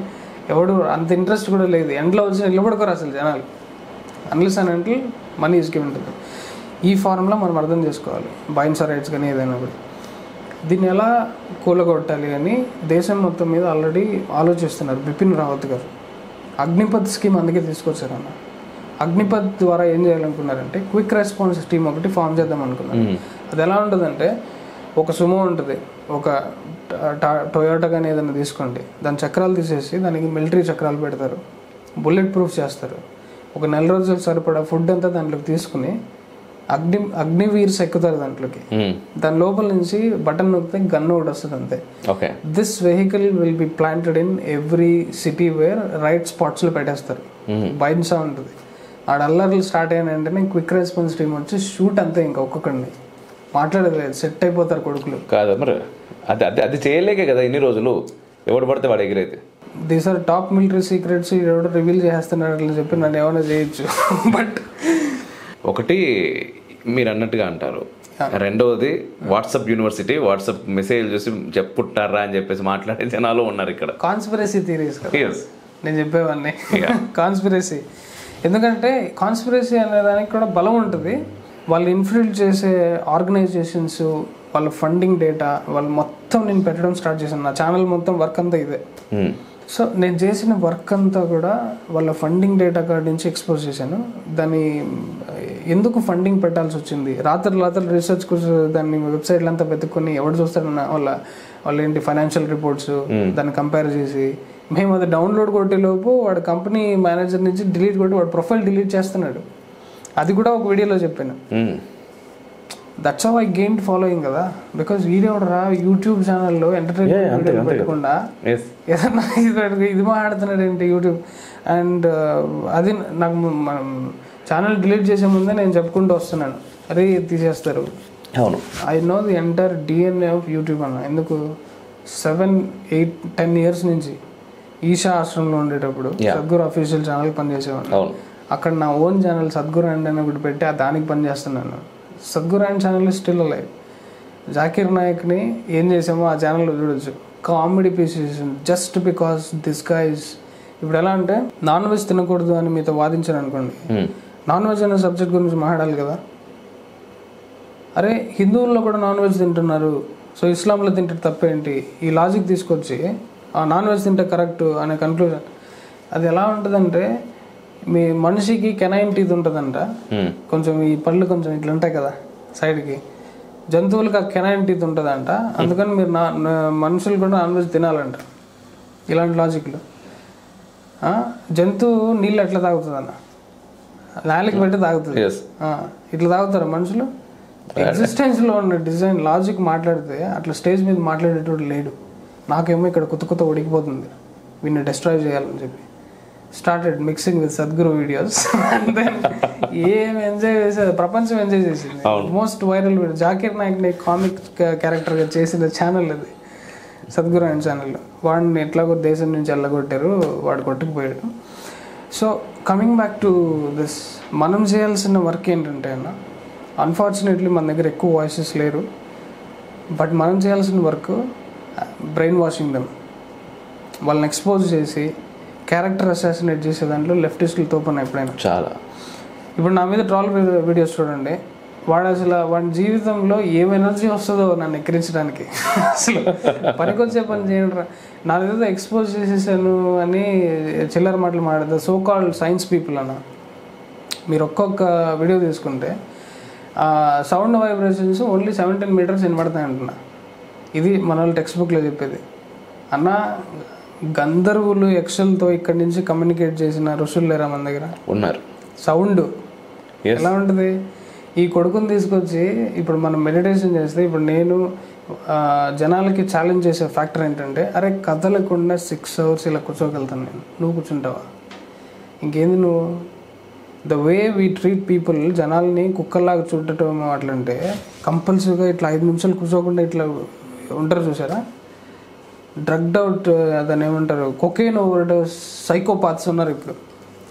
ఎవడు అంత ఇంట్రెస్ట్ కూడా లేదు. ఎండ్లో వచ్చి నిలబడుకోరు అసలు జనాలు, అన్లెస్ అని అంటే మనీ ఇసుకే ఉంటుంది. ఈ ఫార్ములా మనం అర్థం చేసుకోవాలి. బైన్సా రైట్స్ కానీ ఏదైనా కూడా దీన్ని ఎలా కూలగొట్టాలి అని దేశం మొత్తం మీద ఆల్రెడీ ఆలోచిస్తున్నారు. బిపిన్ రావత్ గారు అగ్నిపథ్ స్కీమ్ అందుకే తీసుకొచ్చారు అన్న. అగ్నిపథ్ ద్వారా ఏం చేయాలనుకున్నారంటే క్విక్ రెస్పాన్స్ టీమ్ ఒకటి ఫామ్ చేద్దాం అనుకున్నారు. అది ఎలా ఉంటుందంటే, ఒక సుమో ఉంటుంది, ఒక టొయోటా కానీ ఏదైనా తీసుకోండి, దాని చక్రాలు తీసేసి దానికి మిలిటరీ చక్రాలు పెడతారు, బుల్లెట్ ప్రూఫ్ చేస్తారు. ఒక నెల రోజులు సరిపడా ఫుడ్ అంతా దాంట్లోకి తీసుకుని అగ్నివీర్స్ ఎక్కుతారు దాంట్లోకి. దాని లోపల నుంచి బటన్ నొక్కితే గన్ ఒకటి వస్తుంది అంతే. This vehicle will be planted in every city wear right spots లో పెట్టేస్తారు. బైన్సా ఉంటుంది. ఆడ అల్లర్లు స్టార్ట్ అయిన వెంటనే క్విక్ రెస్పాన్స్ టీమ్ వచ్చి షూట్ అంతే, ఇంకా ఒక్కొక్కడిని మాట్లాడలేదు, సెట్ అయిపోతారు కొడుకులు. కాదు మరి అది చేయలేకే కదా ఇన్ని రోజులు ఎవడు పడితే వాడు ఎగిరైతే. These are top military secrets, ఎవడో రివీల్ చేస్తున్నాడు అని చెప్పి నన్ను ఏమైనా చేయొచ్చు. బట్ ఒకటి మీరు అన్నట్టుగా అంటారు, రెండవది వాట్సాప్ యూనివర్సిటీ, వాట్సాప్ మెసేజ్ చూసి చెప్పుకుంటారా అని చెప్పేసి మాట్లాడే జనాలు ఉన్నారు ఇక్కడ. కాన్స్పిరసీ థియరీస్ నేను చెప్పేవాడిని. కాన్స్పిరసీ ఎందుకంటే కాన్స్పిరసీ అనే దానికి కూడా బలం ఉంటుంది. వాళ్ళు ఇన్ఫ్లుయెన్స్ చేసే ఆర్గనైజేషన్స్, వాళ్ళ ఫండింగ్ డేటా, వాళ్ళు మొత్తం నేను పెట్టడం స్టార్ట్ చేశాను. నా ఛానల్ మొత్తం వర్క్ అంతా ఇదే. సో నేను చేసిన వర్క్ అంతా కూడా వాళ్ళ ఫండింగ్ డేటా కార్డ్ నుంచి ఎక్స్పోజ్ చేశాను. దాన్ని ఎందుకు ఫండింగ్ పెట్టాల్సి వచ్చింది, రాత్రి రీసెర్చ్ దాన్ని వెబ్సైట్లు అంతా వెతుక్కొని ఎవడు చూస్తాడన్న వాళ్ళ ఏంటి ఫైనాన్షియల్ రిపోర్ట్స్ దాన్ని కంపేర్ చేసి, మేము అది డౌన్లోడ్ కొట్టేలోపు వాడు కంపెనీ మేనేజర్ నుంచి డిలీట్ కొట్టి వాడు ప్రొఫైల్ డిలీట్ చేస్తున్నాడు. అది కూడా ఒక వీడియోలో చెప్పాను. That's how I gained following కదా. బికాస్ వీడియో రా యూట్యూబ్ ఛానల్లో ఎంటర్టైన్మెంట్ వీడియో పెట్టకుండా ఏదన్నా ఇది మాట్లాడుతున్నాడు ఏంటి యూట్యూబ్. అండ్ అది నాకు ఛానల్ డిలీట్ చేసే ముందే నేను చెప్పుకుంటూ వస్తున్నాను, అరే తీసేస్తారు. అవును, I know the entire DNA of YouTube అన్న. ఎందుకు 7, 8, 10 years నుంచి ఈషా ఆశ్రమంలో ఉండేటప్పుడు సద్గురు అఫీషియల్ ఛానల్ పనిచేసేవాడిని. అక్కడ నా ఓన్ ఛానల్ సద్గురు అండ్ అని ఒకటి పెట్టి దానికి పనిచేస్తున్నాను. Sadhguru and channel still alive. Zakir నాయక్ని ఏం చేసామో ఆ ఛానల్లో చూడొచ్చు. Comedy pieces just because this guys. ఇప్పుడు ఎలా అంటే నాన్ వెజ్ తినకూడదు అని మీతో వాదించాను అనుకోండి, నాన్ వెజ్ అనే సబ్జెక్ట్ గురించి మాట్లాడాలి కదా. అరే హిందువుల్లో కూడా నాన్ వెజ్ తింటున్నారు, సో ఇస్లాంలో తింటే తప్పేంటి, ఈ లాజిక్ తీసుకొచ్చి నాన్ వెజ్ తింటే కరెక్ట్ అనే కన్క్లూజన్. అది ఎలా ఉంటుందంటే, మీ మనిషికి కెనైన్ టీత్ ఉంటుందంట, కొంచెం ఈ పళ్ళు కొంచెం ఇట్లా ఉంటాయి కదా సైడ్కి, జంతువులకు ఆ కెనైన్ టీత్ ఉంటుందంట, అందుకని మీరు మనుషులు కూడా నాన్ వెజ్ తినాలంట. ఇలాంటి లాజిక్లు. జంతువు నీళ్ళు ఎట్లా తాగుతుంది అన్న, నాలికి పెట్టి తాగుతుంది. ఇట్లా తాగుతారు మనుషులు. ఎగ్జిస్టెన్స్లో ఉన్న డిజైన్ లాజిక్ మాట్లాడితే అట్లా స్టేజ్ మీద మాట్లాడేటోడు లేడు. నాకేమో ఇక్కడ కొత్త ఉడికిపోతుంది, వీడిని డిస్ట్రాయ్ చేయాలని చెప్పి started mixing with Sadhguru videos. And then ఏం ఎంజాయ్ చేసేది, ప్రపంచం ఎంజాయ్ చేసింది. మోస్ట్ వైరల్ వీడియో జాకీర్ నాయక్ని కామిక్ క్యారెక్టర్గా చేసిన ఛానల్ అది, సద్గురు అండ్ ఛానల్. వాడిని ఎట్లాగో దేశం నుంచి వెళ్ళగొట్టారు, వాడు కొట్టుకుపోయాడు. So coming back to this, మనం చేయాల్సిన వర్క్ ఏంటంటే అన్న, అన్ఫార్చునేట్లీ మన దగ్గర ఎక్కువ వాయిసెస్ లేరు. బట్ మనం చేయాల్సిన వర్క్ బ్రెయిన్ వాషింగ్ దెమ్, వాళ్ళని ఎక్స్పోజ్ చేసి క్యారెక్టర్ అసాసినేట్ చేసే దాంట్లో లెఫ్టిస్టులు తోపన ఎప్పుడైనా చాలా. ఇప్పుడు నా మీద ట్రాల్ వీడియోస్ చూడండి, వాడి జీవితంలో ఏం ఎనర్జీ వస్తుందో నన్ను ఎక్కిరించడానికి. అసలు పనికొచ్చే పని చేయండి, నా ఏదో ఎక్స్పోజ్ చేసేసాను అని చిల్లర మాటలు మాట్లాడతారు సో కాల్డ్ సైన్స్ పీపుల్ అన్న. మీరు ఒక్కొక్క వీడియో తీసుకుంటే సౌండ్ వైబ్రేషన్స్ ఓన్లీ 17 meters వినబడతాయి అంటున్నా. ఇది మన వాళ్ళు టెక్స్ట్ బుక్లో చెప్పేది అన్న. గంధర్వులు యక్షలతో ఇక్కడి నుంచి కమ్యూనికేట్ చేసిన ఋషులు లేరా మన దగ్గర ఉన్నారు. సౌండ్ ఎలా ఉంటుంది, ఈ కొడుకుని తీసుకొచ్చి ఇప్పుడు మనం మెడిటేషన్ చేస్తే, ఇప్పుడు నేను జనాలకి ఛాలెంజ్ చేసే ఫ్యాక్టర్ ఏంటంటే, అరే కదలకుండా 6 hours ఇలా కూర్చోగలుగుతాను నేను, నువ్వు కూర్చుంటావా? ఇంకేంది నువ్వు? The way we treat people, జనాల్ని కుక్కల్లాగా చూడటం అట్లంటే కంపల్సరీగా ఇట్లా 5 నిమిషాలు కూర్చోకుండా ఇట్లా ఉంటారు చూసారా, డ్రగ్డ్ అవుట్, దాన్ని ఏమంటారు, కొకేన్ ఓవర్ డోస్ సైకోపాత్స్ ఉన్నారు ఇప్పుడు.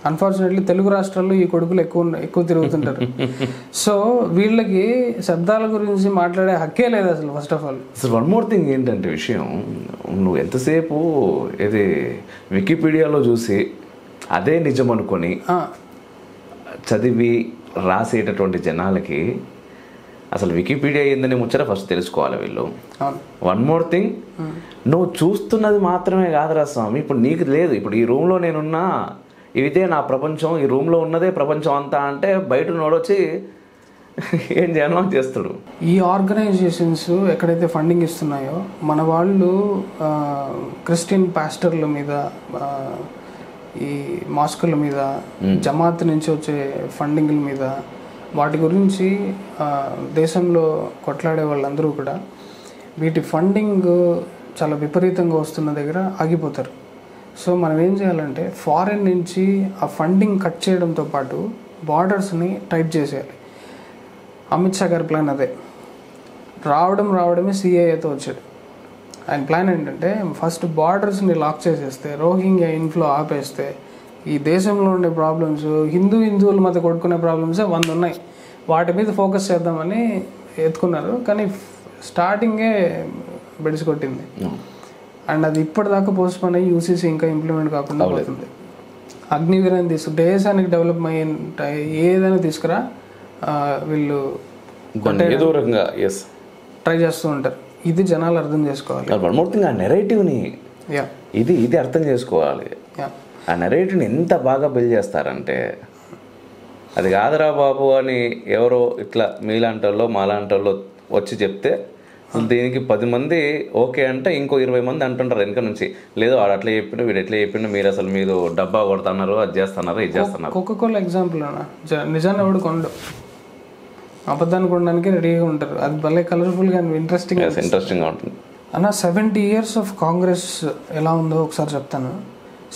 అన్ఫార్చునేట్లీ తెలుగు రాష్ట్రాల్లో ఈ కొడుకులు ఎక్కువ తిరుగుతుంటారు. సో వీళ్ళకి శబ్దాల గురించి మాట్లాడే హక్కే లేదు అసలు. ఫస్ట్ ఆఫ్ ఆల్ అసలు వన్ మోర్ థింగ్ ఏంటంటే విషయం, నువ్వు ఎంతసేపు ఇది వికీపీడియాలో చూసి అదే నిజం అనుకొని చదివి రాసేటటువంటి జనాలకి అసలు వికీపీడియా ఏందని ముచ్చట ఫస్ట్ తెలుసుకోవాలి వీళ్ళు. వన్ మోర్ థింగ్, నువ్వు చూస్తున్నది మాత్రమే కాదురా స్వామి, ఇప్పుడు నీకు లేదు. ఇప్పుడు ఈ రూమ్లో నేనున్నా, ఇదే నా ప్రపంచం, ఈ రూమ్లో ఉన్నదే ప్రపంచం అంతా అంటే బయట నోడొచ్చి ఏం చేయనో చేస్తాడు. ఈ ఆర్గనైజేషన్స్ ఎక్కడైతే ఫండింగ్ ఇస్తున్నాయో మన వాళ్ళు క్రిస్టియన్ పాస్టర్ల మీద, ఈ మాస్కుల మీద, జమాత్ నుంచి వచ్చే ఫండింగ్ల మీద, వాటి గురించి దేశంలో కొట్లాడే వాళ్ళందరూ కూడా వీటి ఫండింగ్ చాలా విపరీతంగా వస్తున్న దగ్గర ఆగిపోతారు. సో మనం ఏం చేయాలంటే ఫారెన్ నుంచి ఆ ఫండింగ్ కట్ చేయడంతో పాటు బార్డర్స్ని టైట్ చేసేయాలి. అమిత్ షా గారి ప్లాన్ అదే. రావడమే సిఏఏతో వచ్చాడు. ఆయన ప్లాన్ ఏంటంటే ఫస్ట్ బార్డర్స్ని లాక్ చేసేస్తే, రోహింగ్యా ఇన్ఫ్లో ఆపేస్తే, ఈ దేశంలో ఉండే ప్రాబ్లమ్స్, హిందువుల మధ్య కొట్టుకునే ప్రాబ్లమ్సే 100 ఉన్నాయి, వాటి మీద ఫోకస్ చేద్దామని ఎత్తుకున్నారు. కానీ స్టార్టింగే బెడిసి కొట్టింది. అండ్ అది ఇప్పటిదాకా పోస్ట్పోన్ అయ్యి యూసీసీ ఇంకా ఇంప్లిమెంట్ కాకుండా పోతుంది. అగ్నివీరాన్ని దేశానికి డెవలప్ అయ్యే ఏదైనా తీసుకురా వీళ్ళు ఏదో రకంగా ట్రై చేస్తూ ఉంటారు. ఇది జనాలు అర్థం చేసుకోవాలి. వన్ మోర్ థింగ్, ఆ నెరేటివ్ని ఇది అర్థం చేసుకోవాలి. ఆ నెరేటివ్ని ఎంత బాగా బిల్డ్ చేస్తారంటే, అది కాదురా బాబు అని ఎవరో ఇట్లా మీలాంటోళ్ళో మాలాంటోళ్ళో వచ్చి చెప్తే అసలు దీనికి 10 మంది ఓకే అంటే ఇంకో 20 మంది అంటుంటారు వెనక నుంచి, లేదు వాడు అట్లా చెప్పిండు, వీడు ఎట్లా చెప్పిండు, మీరు అసలు మీరు డబ్బా కొడుతున్నారు, అది చేస్తున్నారు, ఇది చేస్తున్నారు. కోకోకోలా ఎగ్జాంపుల్ అన్న, నిజాన్ని ఎవడు కొండు, అబద్ధాన్ని కొనడానికి రెడీగా ఉంటారు. అది భలే కలర్ఫుల్గా ఇంట్రెస్టింగ్గా ఉంటుంది అన్న. 70 years ఆఫ్ కాంగ్రెస్ ఎలా ఉందో ఒకసారి చెప్తాను.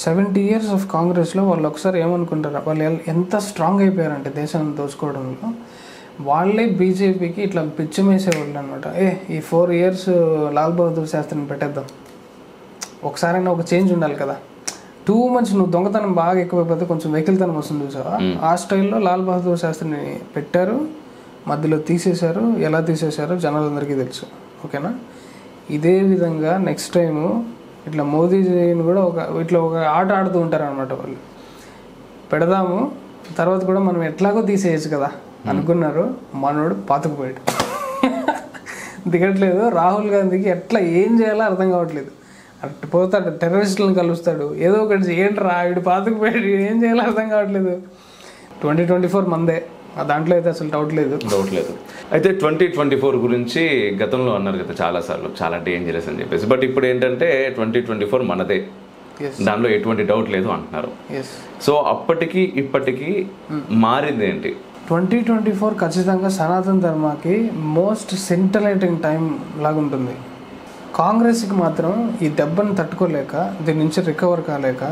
70 years ఆఫ్ కాంగ్రెస్లో వాళ్ళు ఒకసారి ఏమనుకుంటారు, వాళ్ళు ఎంత స్ట్రాంగ్ అయిపోయారంటే దేశాన్ని దోచుకోవడంలో, వాళ్ళే బీజేపీకి ఇట్లా పిచ్చమేసేవాళ్ళు అనమాట. ఈ 4 years లాల్ బహదూర్ శాస్త్రిని పెట్టేద్దాం, ఒకసారైనా ఒక చేంజ్ ఉండాలి కదా. 2 months నువ్వు దొంగతనం బాగా ఎక్కువైపోతే కొంచెం వెకిల్తనం వస్తుంది చూసావా, ఆ స్టైల్లో లాల్ బహదూర్ శాస్త్రిని పెట్టారు, మధ్యలో తీసేశారు. ఎలా తీసేశారో జనాలందరికీ తెలుసు, ఓకేనా. ఇదే విధంగా నెక్స్ట్ టైము ఇట్లా మోదీజీని కూడా ఒక ఆట ఆడుతూ ఉంటారు అనమాట వాళ్ళు. పెడదాము, తర్వాత కూడా మనం ఎట్లాగో తీసేయచ్చు కదా అనుకున్నారు. మనోడు పాతుకుపోయాడు, దిగట్లేదు. రాహుల్ గాంధీకి ఎట్లా ఏం చేయాలో అర్థం కావట్లేదు. అటు పోతాడు, టెర్రరిస్టులను కలుస్తాడు, ఏదో ఒకటి ఏంట్రా వీడు పాతుకుపోయాడు, ఏం చేయాలో అర్థం కావట్లేదు. 2024 మందే, దాంట్లో అయితే అసలు డౌట్ లేదు. అయితే 2024 గురించి గతంలో అన్నారు కదా చాలాసార్లు, చాలా డేంజరస్ అని చెప్పేసి. బట్ ఇప్పుడు ఏంటంటే 2024 మనదే, దానిలో ఎటువంటి డౌట్ లేదు అంటున్నారు. సో అప్పటికి ఇప్పటికి మారింది ఏంటి? 2024 ఖచ్చితంగా సనాతన ధర్మాకి మోస్ట్ సెంటిలేటింగ్ టైం లాగుంటుంది. కాంగ్రెస్కి మాత్రం ఈ దెబ్బను తట్టుకోలేక, దీని నుంచి రికవర్ కాలేక,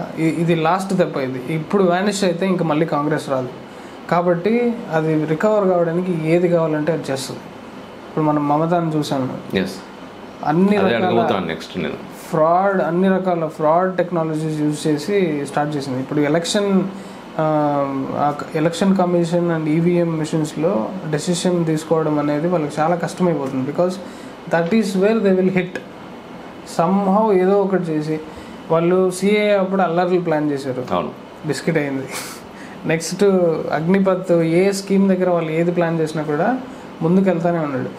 ఇది లాస్ట్ దెబ్బ. ఇది ఇప్పుడు వానిష్ అయితే ఇంకా మళ్ళీ కాంగ్రెస్ రాదు. కాబట్టి అది రికవర్ కావడానికి ఏది కావాలంటే అది చేస్తుంది. ఇప్పుడు మనం మమతాను చూసాము, అన్ని రకాల ఫ్రాడ్ టెక్నాలజీస్ యూజ్ చేసి స్టార్ట్ చేసింది. ఇప్పుడు ఎలక్షన్ కమిషన్ అండ్ ఈవీఎం మిషన్స్లో డెసిషన్ తీసుకోవడం అనేది వాళ్ళకి చాలా కష్టమైపోతుంది. Because that is where they will hit somehow. ఏదో ఒకటి చేసి వాళ్ళు సిఏ అప్పుడు అల్లర్లు ప్లాన్ చేశారు, బిస్కెట్ అయింది. నెక్స్ట్ అగ్నిపత్, ఏ స్కీమ్ దగ్గర వాళ్ళు ఏది ప్లాన్ చేసినా కూడా ముందుకు వెళ్తానే ఉన్నాడు.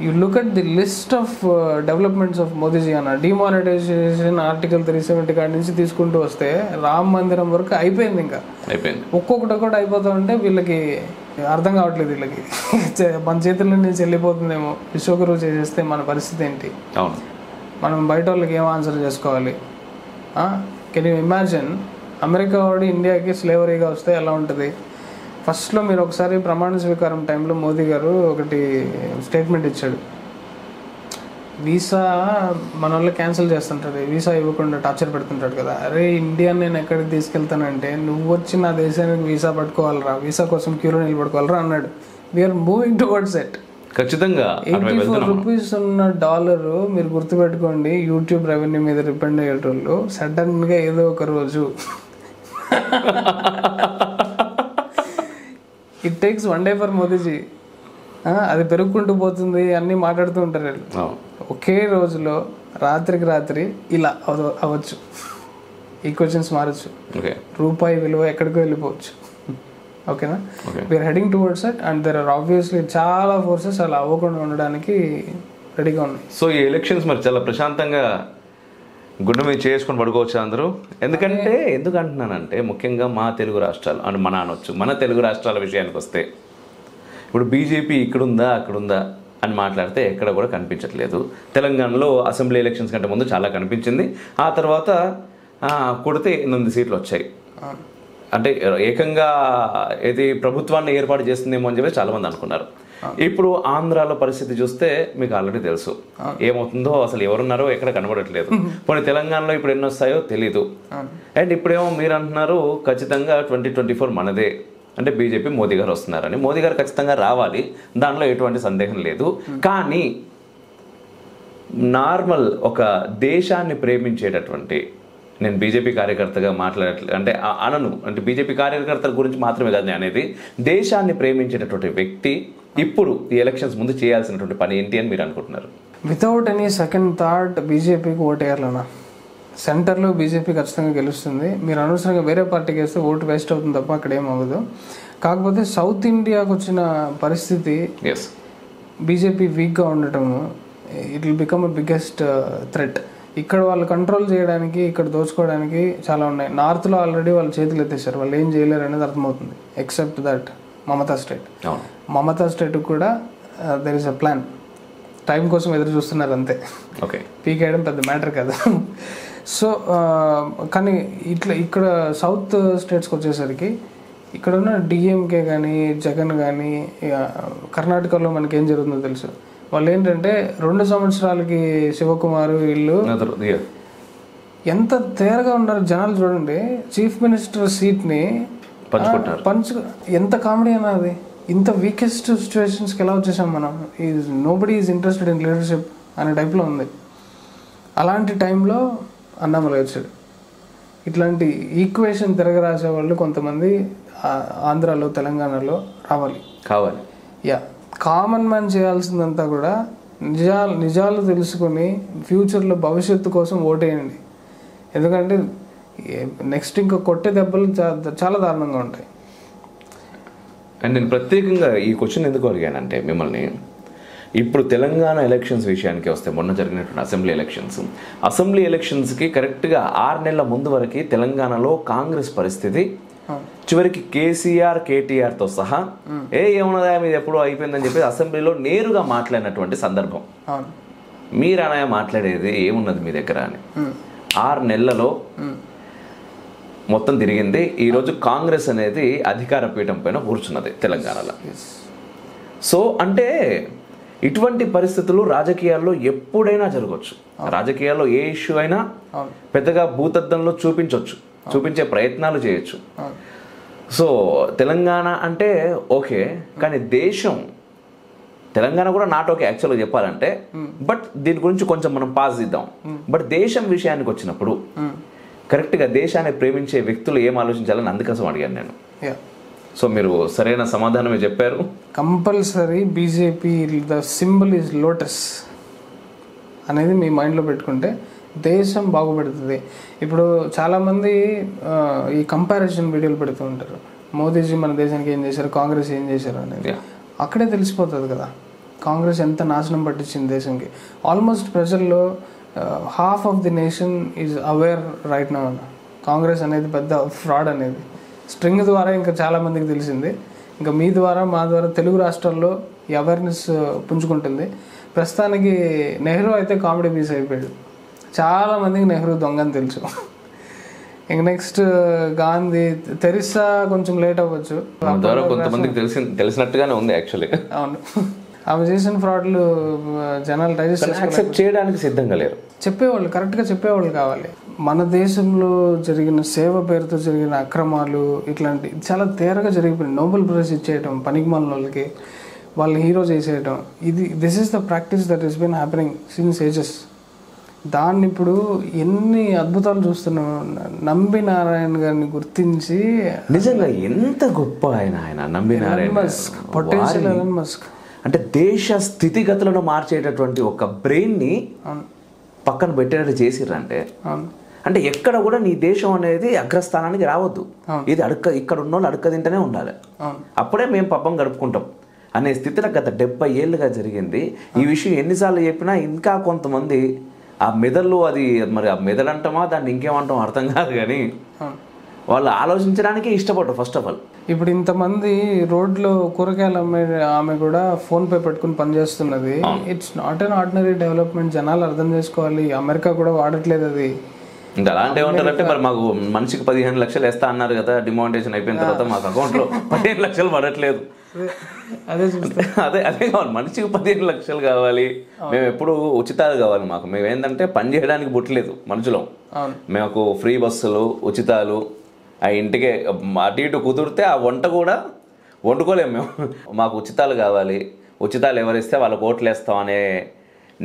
You look at the list of developments of Modiji అన్న. డిమానిటైజేషన్ ఆర్టికల్ 370 కాడి నుంచి తీసుకుంటూ వస్తే రామ మందిరం వరకు అయిపోయింది. ఇంకా ఒక్కొక్కటి అయిపోతా ఉంటే వీళ్ళకి అర్థం కావట్లేదు. వీళ్ళకి మన చేతుల నుంచి వెళ్ళిపోతుందేమో, విశ్వగురువు చేసేస్తే మన పరిస్థితి ఏంటి, మనం బయట వాళ్ళకి ఏం ఆన్సర్ చేసుకోవాలి. కెన్ యూ ఇమాజిన్ అమెరికా వాడు ఇండియాకి స్లేవరీగా వస్తే ఎలా ఉంటుంది? ఫస్ట్లో మీరు ఒకసారి ప్రమాణ స్వీకారం టైంలో మోదీ గారు ఒకటి స్టేట్మెంట్ ఇచ్చాడు. వీసా మన వాళ్ళు క్యాన్సిల్ చేస్తుంటాడు, వీసా ఇవ్వకుండా టార్చర్ పెడుతుంటాడు కదా. అరే ఇండియాని నేను ఎక్కడికి తీసుకెళ్తానంటే, నువ్వు వచ్చి నా దేశానికి వీసా పట్టుకోవాలరా, వీసా కోసం క్యూలో నిలబడుకోవాలరా అన్నాడు. We are moving towards at. ఖచ్చితంగా 84 రూపీస్ ఉన్న డాలరు మీరు గుర్తుపెట్టుకోండి. యూట్యూబ్ రెవెన్యూ మీద డిపెండ్ అయ్యేటోళ్ళు సడన్గా ఏదో ఒక రోజు it takes 1 day for Modiji. అది పెరుగుకుంటూ పోతుంది అన్నీ మాట్లాడుతూ ఉంటారు వీళ్ళు. ఒకే రోజులో రాత్రికి రాత్రి ఇలా అవ్వచ్చు, ఈక్వేషన్స్ మారచ్చు, రూపాయి విలువ ఎక్కడికో వెళ్ళిపోవచ్చు. ఓకేనా, we are heading towards it and there are obviously చాలా ఫోర్సెస్ అలా అవ్వకుండా ఉండడానికి రెడీగా ఉన్నాయి. సో ఈ ఎలక్షన్స్ మరి చాలా ప్రశాంతంగా గుండె మీద చేసుకొని పడుకోవచ్చు అందరూ. ఎందుకు అంటున్నానంటే ముఖ్యంగా మా తెలుగు రాష్ట్రాలు అంటే మన తెలుగు రాష్ట్రాల విషయానికి వస్తే ఇప్పుడు బీజేపీ ఇక్కడుందా అక్కడుందా అని మాట్లాడితే ఎక్కడ కూడా కనిపించట్లేదు. తెలంగాణలో అసెంబ్లీ ఎలక్షన్స్ కంటే ముందు చాలా కనిపించింది. ఆ తర్వాత కొడితే 8 సీట్లు వచ్చాయి. అంటే ఏకంగా ఇది ప్రభుత్వాన్ని ఏర్పాటు చేస్తుందేమో అని చెప్పి చాలామంది అనుకున్నారు. ఇప్పుడు ఆంధ్రాలో పరిస్థితి చూస్తే మీకు ఆల్రెడీ తెలుసు ఏమవుతుందో, అసలు ఎవరున్నారో ఎక్కడ కనబడట్లేదు. పోనీ తెలంగాణలో ఇప్పుడు ఎన్ని వస్తాయో తెలీదు. అండ్ ఇప్పుడేమో మీరు అంటున్నారు ఖచ్చితంగా 2024 మనదే, అంటే బీజేపీ మోదీ గారు వస్తున్నారని. మోదీ గారు ఖచ్చితంగా రావాలి, దానిలో ఎటువంటి సందేహం లేదు. కానీ నార్మల్ ఒక దేశాన్ని ప్రేమించేటటువంటి, నేను బీజేపీ కార్యకర్తగా మాట్లాడట్లేదు అంటే అనను, అంటే బీజేపీ కార్యకర్తల గురించి మాత్రమే కాదు అనేది, దేశాన్ని ప్రేమించేటటువంటి వ్యక్తి ఇప్పుడు ఈ ఎలక్షన్స్ ముందు చేయాల్సినటువంటి పని ఏంటి అని మీరు అనుకుంటున్నారు? వితౌట్ ఎనీ సెకండ్ థాట్ బీజేపీకి ఓటు వేయాలన్నా. సెంటర్లో బీజేపీ ఖచ్చితంగా గెలుస్తుంది. మీరు అనవసరంగా వేరే పార్టీకి వేస్తే ఓటు వేస్ట్ అవుతుంది తప్ప అక్కడ ఏం అవ్వదు. కాకపోతే సౌత్ ఇండియాకు వచ్చిన పరిస్థితి బీజేపీ వీక్గా ఉండటము, it will become a biggest threat. ఇక్కడ వాళ్ళు కంట్రోల్ చేయడానికి, ఇక్కడ దోచుకోవడానికి చాలా ఉన్నాయి. నార్త్లో ఆల్రెడీ వాళ్ళు చేతులు ఎత్తేసారు, వాళ్ళు ఏం చేయలేరు అనేది అర్థమవుతుంది. ఎక్సెప్ట్ దట్ మమతా స్టేట్ కూడా there is a plan. Time కోసం ఎదురు చూస్తున్నారు అంతే. పీకేయడం పెద్ద మ్యాటర్ కదా. సో కానీ ఇక్కడ సౌత్ స్టేట్స్కి వచ్చేసరికి ఇక్కడ ఉన్న డిఎంకే కానీ జగన్ కానీ, కర్ణాటకలో మనకి ఏం జరుగుతుందో తెలుసు. వాళ్ళు ఏంటంటే 2 సంవత్సరాలకి శివకుమార్ వీళ్ళు ఎంత తేరగా ఉన్నారు జనాలు చూడండి. చీఫ్ మినిస్టర్ సీట్ని ఎంత కామెడీ అన్నది. ఇంత వీకెస్ట్ సిచ్యువేషన్స్కి ఎలా వచ్చేసాం మనం, nobody is interested in leadership అనే టైప్లో ఉంది. అలాంటి టైంలో అన్నామలై వచ్చాడు. ఇట్లాంటి ఈక్వేషన్ తిరగరాసే వాళ్ళు కొంతమంది ఆంధ్రాలో తెలంగాణలో కావాలి. కామన్ మ్యాన్ చేయాల్సిందంతా కూడా నిజాలు తెలుసుకొని ఫ్యూచర్లో భవిష్యత్తు కోసం ఓటేయండి. ఎందుకంటే నెక్స్ట్ ఇంకా కొట్టే దెబ్బలు చాలా దారుణంగా ఉంటాయి. అండ్ నేను ప్రత్యేకంగా ఈ క్వశ్చన్ ఎందుకు అడిగానంటే మిమ్మల్ని, ఇప్పుడు తెలంగాణ ఎలక్షన్స్ విషయానికి వస్తే మొన్న జరిగినటువంటి అసెంబ్లీ ఎలక్షన్స్కి కరెక్ట్గా 6 నెలల ముందు వరకు తెలంగాణలో కాంగ్రెస్ పరిస్థితి చివరికి కేటీఆర్తో సహా ఏమున్నదా మీద ఎప్పుడూ అయిపోయిందని చెప్పి అసెంబ్లీలో నేరుగా మాట్లాడినటువంటి సందర్భం. మీరు అనే మాట్లాడేది ఏమున్నది మీ దగ్గర అని. 6 నెలలలో మొత్తం తిరిగింది. ఈరోజు కాంగ్రెస్ అనేది అధికార పీఠం పైన కూర్చున్నది తెలంగాణలో. సో అంటే ఇటువంటి పరిస్థితులు రాజకీయాల్లో ఎప్పుడైనా జరగవచ్చు. రాజకీయాల్లో ఏ ఇష్యూ అయినా పెద్దగా భూతద్దంలో చూపించే ప్రయత్నాలు చేయొచ్చు. సో తెలంగాణ అంటే ఓకే, కానీ తెలంగాణ కూడా నాట్ ఓకే యాక్చువల్గా చెప్పాలంటే. బట్ దీని గురించి కొంచెం మనం పాజ్ ఇద్దాం. బట్ దేశం విషయానికి వచ్చినప్పుడు కరెక్ట్గా దేశాన్ని ప్రేమించే వ్యక్తులు ఏం ఆలోచించాలని అందుకోసం అడిగాను నేను. సో మీరు సరైన సమాధానమే చెప్పారు. Compulsory BJP the symbol is lotus అనేది మీ మైండ్లో పెట్టుకుంటే దేశం బాగుపడుతుంది. ఇప్పుడు చాలామంది ఈ కంపారిజన్ వీడియోలు పెడుతూ ఉంటారు. మోదీజీ మన దేశానికి ఏం చేశారు, కాంగ్రెస్ ఏం చేశారు అనేది. అక్కడే తెలిసిపోతుంది కదా కాంగ్రెస్ ఎంత నాశనం పట్టించింది దేశంకి. ఆల్మోస్ట్ ప్రజల్లో half of the nation is aware right now. Congress అనేది పెద్ద ఫ్రాడ్ అనేది స్ట్రింగ్ ద్వారా ఇంకా చాలామందికి తెలిసింది. ఇంకా మీ ద్వారా మా ద్వారా తెలుగు రాష్ట్రాల్లో ఈ అవేర్నెస్ పుంజుకుంటుంది. ప్రస్తుతానికి నెహ్రూ అయితే కామెడీ పీస్ అయిపోయాడు. చాలామందికి నెహ్రూ దొంగని తెలుసు. ఇంక నెక్స్ట్ గాంధీ, తెరిసా కొంచెం లేట్ అవ్వచ్చు, కొంతమందికి తెలిసినట్టుగానే ఉంది యాక్చువల్లీ. అవును, ఆమె చేసిన ఫ్రాడ్లు జనాలు యాక్సెప్ట్ చేయడానికి సిద్ధంగా లేరు. చెప్పేవాళ్ళు, కరెక్ట్గా చెప్పేవాళ్ళు కావాలి. మన దేశంలో జరిగిన సేవ పేరుతో జరిగిన అక్రమాలు ఇట్లాంటి చాలా తేరగా జరిగిపోయింది. నోబెల్ ప్రైజ్ ఇచ్చేయటం పనికిమాలిన వాళ్ళకి, వాళ్ళు హీరో చేసేయటం, this is the practice that is been happening since ages. దాన్ని ఇప్పుడు ఎన్ని అద్భుతాలు చూస్తున్నాం. నంబి నారాయణ గారిని గుర్తించి నిజంగా ఎంత గొప్ప ఆయన Nambi Narayana potential Elon Musk అంటే దేశ స్థితిగతులను మార్చేటటువంటి ఒక బ్రెయిన్ని పక్కన పెట్టేటట్టు చేసిర్రంటే అంటే ఎక్కడ కూడా నీ దేశం అనేది అగ్రస్థానానికి రావద్దు, ఇది ఇక్కడ ఉన్న వాళ్ళు అడుక్క తింటూనే ఉండాలి, అప్పుడే మేము పబ్బం గడుపుకుంటాం అనే స్థితిలో గత 70 ఏళ్ళుగా జరిగింది. ఈ విషయం ఎన్నిసార్లు చెప్పినా ఇంకా కొంతమంది ఆ మెదళ్ళు, అది మరి ఆ మెదడు అంటామా దాన్ని ఇంకేమంటాం అర్థం కాదు, కానీ వాళ్ళు ఆలోచించడానికే ఇష్టపడరు ఫస్ట్ ఆఫ్ ఆల్. ఇప్పుడు ఇంతమంది రోడ్లో కూరగాయలు ఆమె కూడా ఫోన్ పే పెట్టుకుని పనిచేస్తున్నది. It's not an ordinary development. జనాలు అర్థం చేసుకోవాలి. అమెరికా కూడా వాడట్లేదు అది. ఇంకా అలాంటి ఏమంటారంటే మరి మాకు మనిషికి 15 లక్షలు వేస్తా అన్నారు కదా, డిమానిటేషన్ అయిపోయిన తర్వాత మాకు అకౌంట్లో 15 లక్షలు పడట్లేదు. అదే చూస్తే అదే కావాలి, మనిషికి 15 లక్షలు కావాలి. మేము ఎప్పుడు ఉచితాలు కావాలి మాకు. మేము ఏంటంటే పని చేయడానికి పుట్టలేదు మనుషులం. మాకు ఫ్రీ బస్సులు, ఉచితాలు, ఆ ఇంటికే అటు ఇటు కుదిరితే ఆ వంట కూడా వండుకోలేము మేము. మాకు ఉచితాలు కావాలి, ఉచితాలు ఎవరిస్తే వాళ్ళకి ఓట్లు వేస్తాం అనే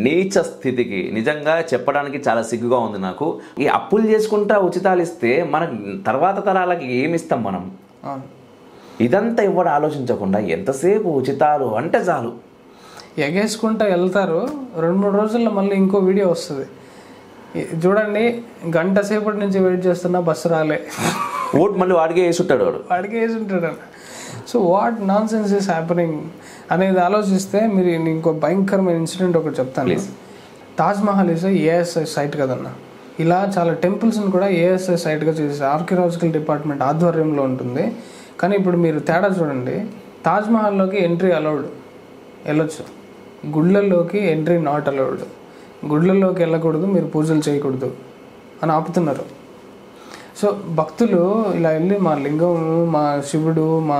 నీచ స్థితికి నిజంగా చెప్పడానికి చాలా సిగ్గుగా ఉంది నాకు. ఈ అప్పులు చేసుకుంటా ఉచితాలు ఇస్తే మనకు తర్వాత తరాలకి ఏమి ఇస్తాం మనం? ఇదంతా ఇవ్వడం ఆలోచించకుండా ఎంతసేపు ఉచితాలు అంటే చాలు ఎగేసుకుంటా వెళ్తారు. 2-3 రోజుల్లో మళ్ళీ ఇంకో వీడియో వస్తుంది. చూడండి, గంట సేపటి నుంచి వెయిట్ చేస్తున్నా బస్సు రాలే, ఓటు మళ్ళీ వాడికే వేసి ఉంటాడు, వాడికే వేసి ఉంటాడు. So what non sense is happening అనేది ఆలోచిస్తే మీరు ఇంకో భయంకరమైన ఇన్సిడెంట్ ఒకటి చెప్తాను. తాజ్మహల్ ఈజ్ ఏఎస్ఐ సైట్ కదన్న. ఇలా చాలా టెంపుల్స్ని కూడా ఏఎస్ఐ సైట్గా చేసేసి ఆర్కియలాజికల్ డిపార్ట్మెంట్ ఆధ్వర్యంలో ఉంటుంది. కానీ ఇప్పుడు మీరు తేడా చూడండి. తాజ్మహల్లోకి ఎంట్రీ అలౌడ్, వెళ్ళొచ్చు. గుళ్ళల్లోకి ఎంట్రీ నాట్ అలౌడ్. గుళ్ళల్లోకి వెళ్ళకూడదు, మీరు పూజలు చేయకూడదు అని ఆపుతున్నారు. సో భక్తులు ఇలా వెళ్ళి మా లింగం, మా శివుడు, మా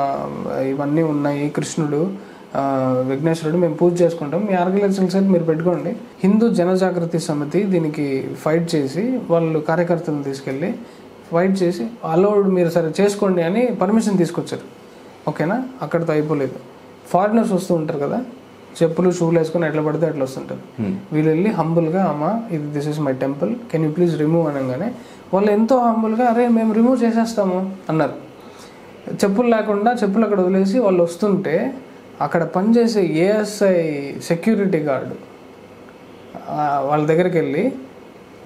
ఇవన్నీ ఉన్నాయి, కృష్ణుడు, విఘ్నేశ్వరుడు, మేము పూజ చేసుకుంటాం, మీ ఆర్కియలాజికల్ సైట్ మీరు పెట్టుకోండి. హిందూ జనజాగృతి సమితి దీనికి ఫైట్ చేసి వాళ్ళు కార్యకర్తలను తీసుకెళ్ళి ఫైట్ చేసి అలౌడ్, మీరు సరే చేసుకోండి అని పర్మిషన్ తీసుకొచ్చారు. ఓకేనా, అక్కడితో అయిపోలేదు. ఫారినర్స్ వస్తూ ఉంటారు కదా, చెప్పులు షూలు వేసుకొని ఎట్లా పడితే అట్లా వస్తుంటారు. వీళ్ళు వెళ్ళి హంబుల్గా, అమ్మా ఇది this is my temple, can you please remove అనగానే వాళ్ళు ఎంతో హంబుల్గా అరే మేము రిమూవ్ చేసేస్తాము అన్నారు. చెప్పులు లేకుండా చెప్పులు అక్కడ వదిలేసి వాళ్ళు వస్తుంటే అక్కడ పనిచేసే ఏఎస్ఐ సెక్యూరిటీ గార్డు వాళ్ళ దగ్గరికి వెళ్ళి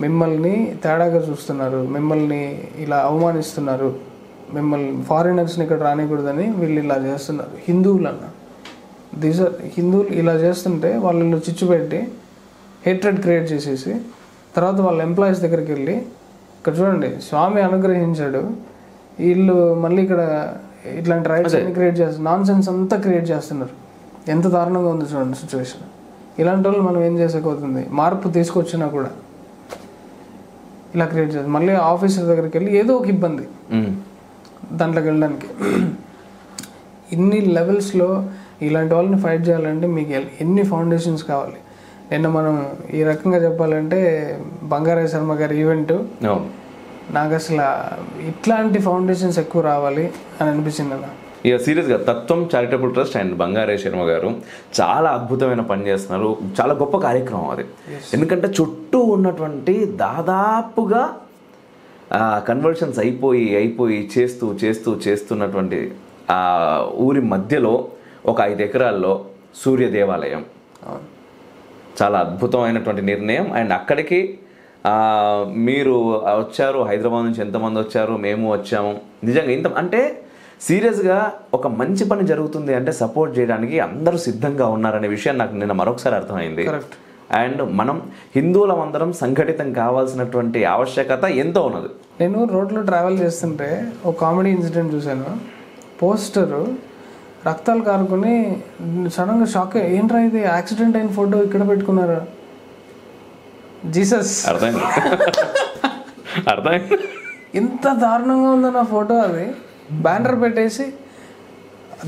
మిమ్మల్ని తేడాగా చూస్తున్నారు, మిమ్మల్ని ఇలా అవమానిస్తున్నారు, మిమ్మల్ని ఫారినర్స్ని ఇక్కడ రానికూడదని వీళ్ళు ఇలా చేస్తున్నారు. హిందువులు అన్న హిందువులు ఇలా చేస్తుంటే వాళ్ళు చిచ్చు పెట్టి హేట్రెడ్ క్రియేట్ చేసేసి తర్వాత వాళ్ళ ఎంప్లాయీస్ దగ్గరికి వెళ్ళి ఇక్కడ చూడండి స్వామి అనుగ్రహించాడు, వీళ్ళు మళ్ళీ ఇక్కడ ఇట్లాంటి రైట్స్ అన్ని క్రియేట్ చేస్తారు, నాన్ సెన్స్ అంతా క్రియేట్ చేస్తున్నారు. ఎంత దారుణంగా ఉంది చూడండి సిచ్యువేషన్. ఇలాంటి వాళ్ళు మనం ఏం చేసేకపోతుంది, మార్పు తీసుకొచ్చినా కూడా ఇలా క్రియేట్ చేస్తారు. మళ్ళీ ఆఫీసర్ దగ్గరికి వెళ్ళి ఏదో ఒక ఇబ్బంది దాంట్లోకి వెళ్ళడానికి. ఇన్ని లెవెల్స్లో ఇలాంటి వాళ్ళని ఫైట్ చేయాలంటే మీకు ఎన్ని ఫౌండేషన్స్ కావాలి. నిన్న మనం ఈ రకంగా చెప్పాలంటే బంగారయ్య శర్మ గారి ఈవెంట్, నాకు అసలు ఇట్లాంటి ఫౌండేషన్స్ ఎక్కువ రావాలి అని అనిపించింది అన్న. ఇక సీరియస్గా తత్వం charitable trust and Bangarayya Sharma గారు చాలా అద్భుతమైన పని చేస్తున్నారు. చాలా గొప్ప కార్యక్రమం అది. ఎందుకంటే చుట్టూ ఉన్నటువంటి దాదాపుగా కన్వర్షన్స్ అయిపోయి చేస్తున్నటువంటి ఆ ఊరి మధ్యలో ఒక 5 ఎకరాల్లో సూర్య దేవాలయం, చాలా అద్భుతమైనటువంటి నిర్ణయం. అండ్ అక్కడికి మీరు వచ్చారు, హైదరాబాద్ నుంచి ఎంతమంది వచ్చారు, మేము వచ్చాము. నిజంగా ఇంత అంటే సీరియస్గా ఒక మంచి పని జరుగుతుంది అంటే సపోర్ట్ చేయడానికి అందరూ సిద్ధంగా ఉన్నారనే విషయం నాకు నిన్న మరొకసారి అర్థమైంది. అండ్ మనం హిందువులం అందరం సంఘటితం కావాల్సినటువంటి ఆవశ్యకత ఎంతో ఉన్నది. నేను రోడ్లో ట్రావెల్ చేస్తుంటే ఒక కామెడీ ఇన్సిడెంట్ చూశాను. పోస్టరు రక్తాలు కారుకొని సడన్గా షాక్, ఏంట్రా ఇది యాక్సిడెంట్ అయిన ఫోటో ఇక్కడ పెట్టుకున్నారా, జీసస్. అర్థమైంది ఎంత దారుణంగా ఉందన్న ఫోటో. అది బ్యానర్ పెట్టేసి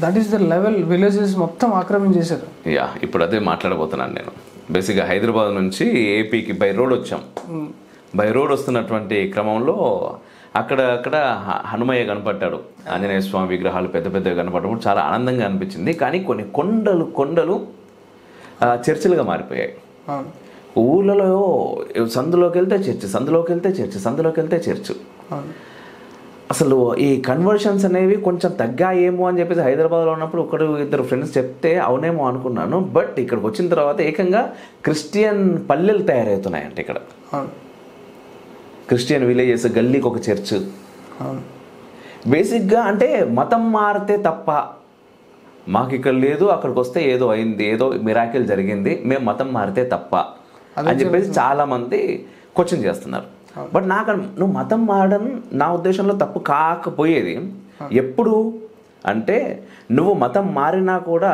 that is the level, villages మొత్తం ఆక్రమించేశారు. యా, ఇప్పుడు అదే మాట్లాడబోతున్నాను నేను. బేసిక్గా హైదరాబాద్ నుంచి ఏపీకి బై రోడ్ వచ్చాం. బై రోడ్ వస్తున్నటువంటి క్రమంలో అక్కడ హనుమయ్య కనపడ్డాడు, ఆంజనేయ స్వామి విగ్రహాలు పెద్ద పెద్దగా కనపడ్డప్పుడు చాలా ఆనందంగా అనిపించింది. కానీ కొన్ని కొండలు చర్చిలుగా మారిపోయాయి. ఊళ్ళలో సందులోకి వెళ్తే చర్చ్, సందులోకి వెళ్తే చర్చ్, సందులోకి వెళ్తే చర్చ్. అసలు ఈ కన్వర్షన్స్ అనేవి కొంచెం తగ్గాయేమో అని చెప్పేసి హైదరాబాద్లో ఉన్నప్పుడు ఒకరు ఇద్దరు ఫ్రెండ్స్ చెప్తే అవునేమో అనుకున్నాను. బట్ ఇక్కడికి వచ్చిన తర్వాత ఏకంగా క్రిస్టియన్ పల్లెలు తయారవుతున్నాయంటే ఇక్కడ. క్రిస్టియన్ విలేజెస్, గల్లీకి ఒక చర్చ్. బేసిక్గా అంటే మతం మారితే తప్ప మాకు ఇక్కడ లేదు, అక్కడికి వస్తే ఏదో అయింది, ఏదో మిరాకిల్ జరిగింది, మేము మతం మారితే తప్ప అని చెప్పేసి చాలామంది క్వశ్చన్ చేస్తున్నారు. బట్ నాకు నువ్వు మతం మారడం నా ఉద్దేశంలో తప్పు కాకపోయేది. ఎప్పుడు అంటే నువ్వు మతం మారినా కూడా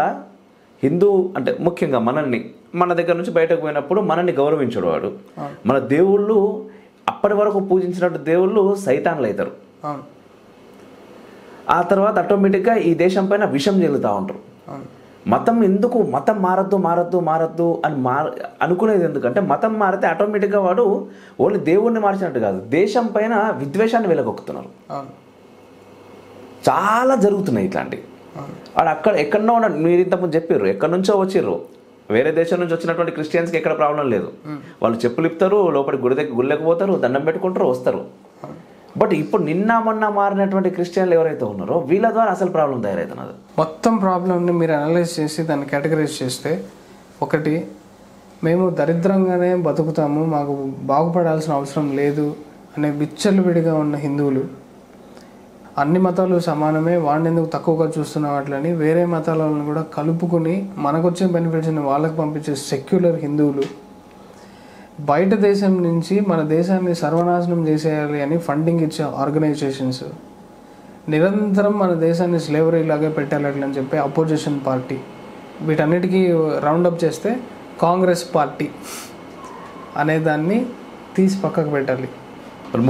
హిందూ అంటే ముఖ్యంగా మనల్ని మన దగ్గర నుంచి బయటకు పోయినప్పుడు మనల్ని గౌరవించడు వాడు. మన దేవుళ్ళు అప్పటి వరకు పూజించినట్టు దేవుళ్ళు సైతాన్లు అవుతారు. ఆ తర్వాత ఆటోమేటిక్గా ఈ దేశం పైన విషం చెల్లుతూ ఉంటారు. మతం ఎందుకు మతం మారద్దు మారద్దు మారద్దు అని అనుకునేది ఎందుకంటే మతం మారితే ఆటోమేటిక్గా వాడు ఓన్లీ దేవుణ్ణి మార్చినట్టు కాదు, దేశం పైన విద్వేషాన్ని వెలగొక్కుతున్నారు. చాలా జరుగుతున్నాయి ఇట్లాంటివి. వాడు అక్కడ ఎక్కడో ఉన్నాడు. మీరు ఇంతకుముందు చెప్పారు ఎక్కడి నుంచో వచ్చిర్రు, వేరే దేశం నుంచి వచ్చినటువంటి క్రిస్టియన్స్కి ఎక్కడ ప్రాబ్లం లేదు. వాళ్ళు చెప్పులు ఇప్పుతారు, లోపలికి గుడికి పోతారు, దండం పెట్టుకుంటారు, వస్తారు. బట్ ఇప్పుడు నిన్న మొన్న మారినటువంటి క్రిస్టియన్లు ఎవరైతే ఉన్నారో వీళ్ళ ద్వారా అసలు ప్రాబ్లం తయారవుతున్నది. మొత్తం ప్రాబ్లమ్ని మీరు అనలైజ్ చేసి దాన్ని కేటగరైజ్ చేస్తే, ఒకటి మేము దరిద్రంగానే బతుకుతాము, మాకు బాగుపడాల్సిన అవసరం లేదు అనే విచ్చలవిడిగా ఉన్న హిందువులు, అన్ని మతాలు సమానమే, వాడిని ఎందుకు తక్కువగా చూస్తున్న వాటిని వేరే మతాలను కూడా కలుపుకుని మనకొచ్చే బెనిఫిట్స్ని వాళ్ళకి పంపించే సెక్యులర్ హిందువులు, బయట దేశం నుంచి మన దేశాన్ని సర్వనాశనం చేసేయాలి అని ఫండింగ్ ఇచ్చే ఆర్గనైజేషన్స్, నిరంతరం మన దేశాన్ని స్లేవరీ లాగే పెట్టాలని చెప్పి అపోజిషన్ పార్టీ, వీటన్నిటికీ రౌండప్ చేస్తే కాంగ్రెస్ పార్టీ అనే దాన్ని తీసి పక్కకు పెట్టాలి.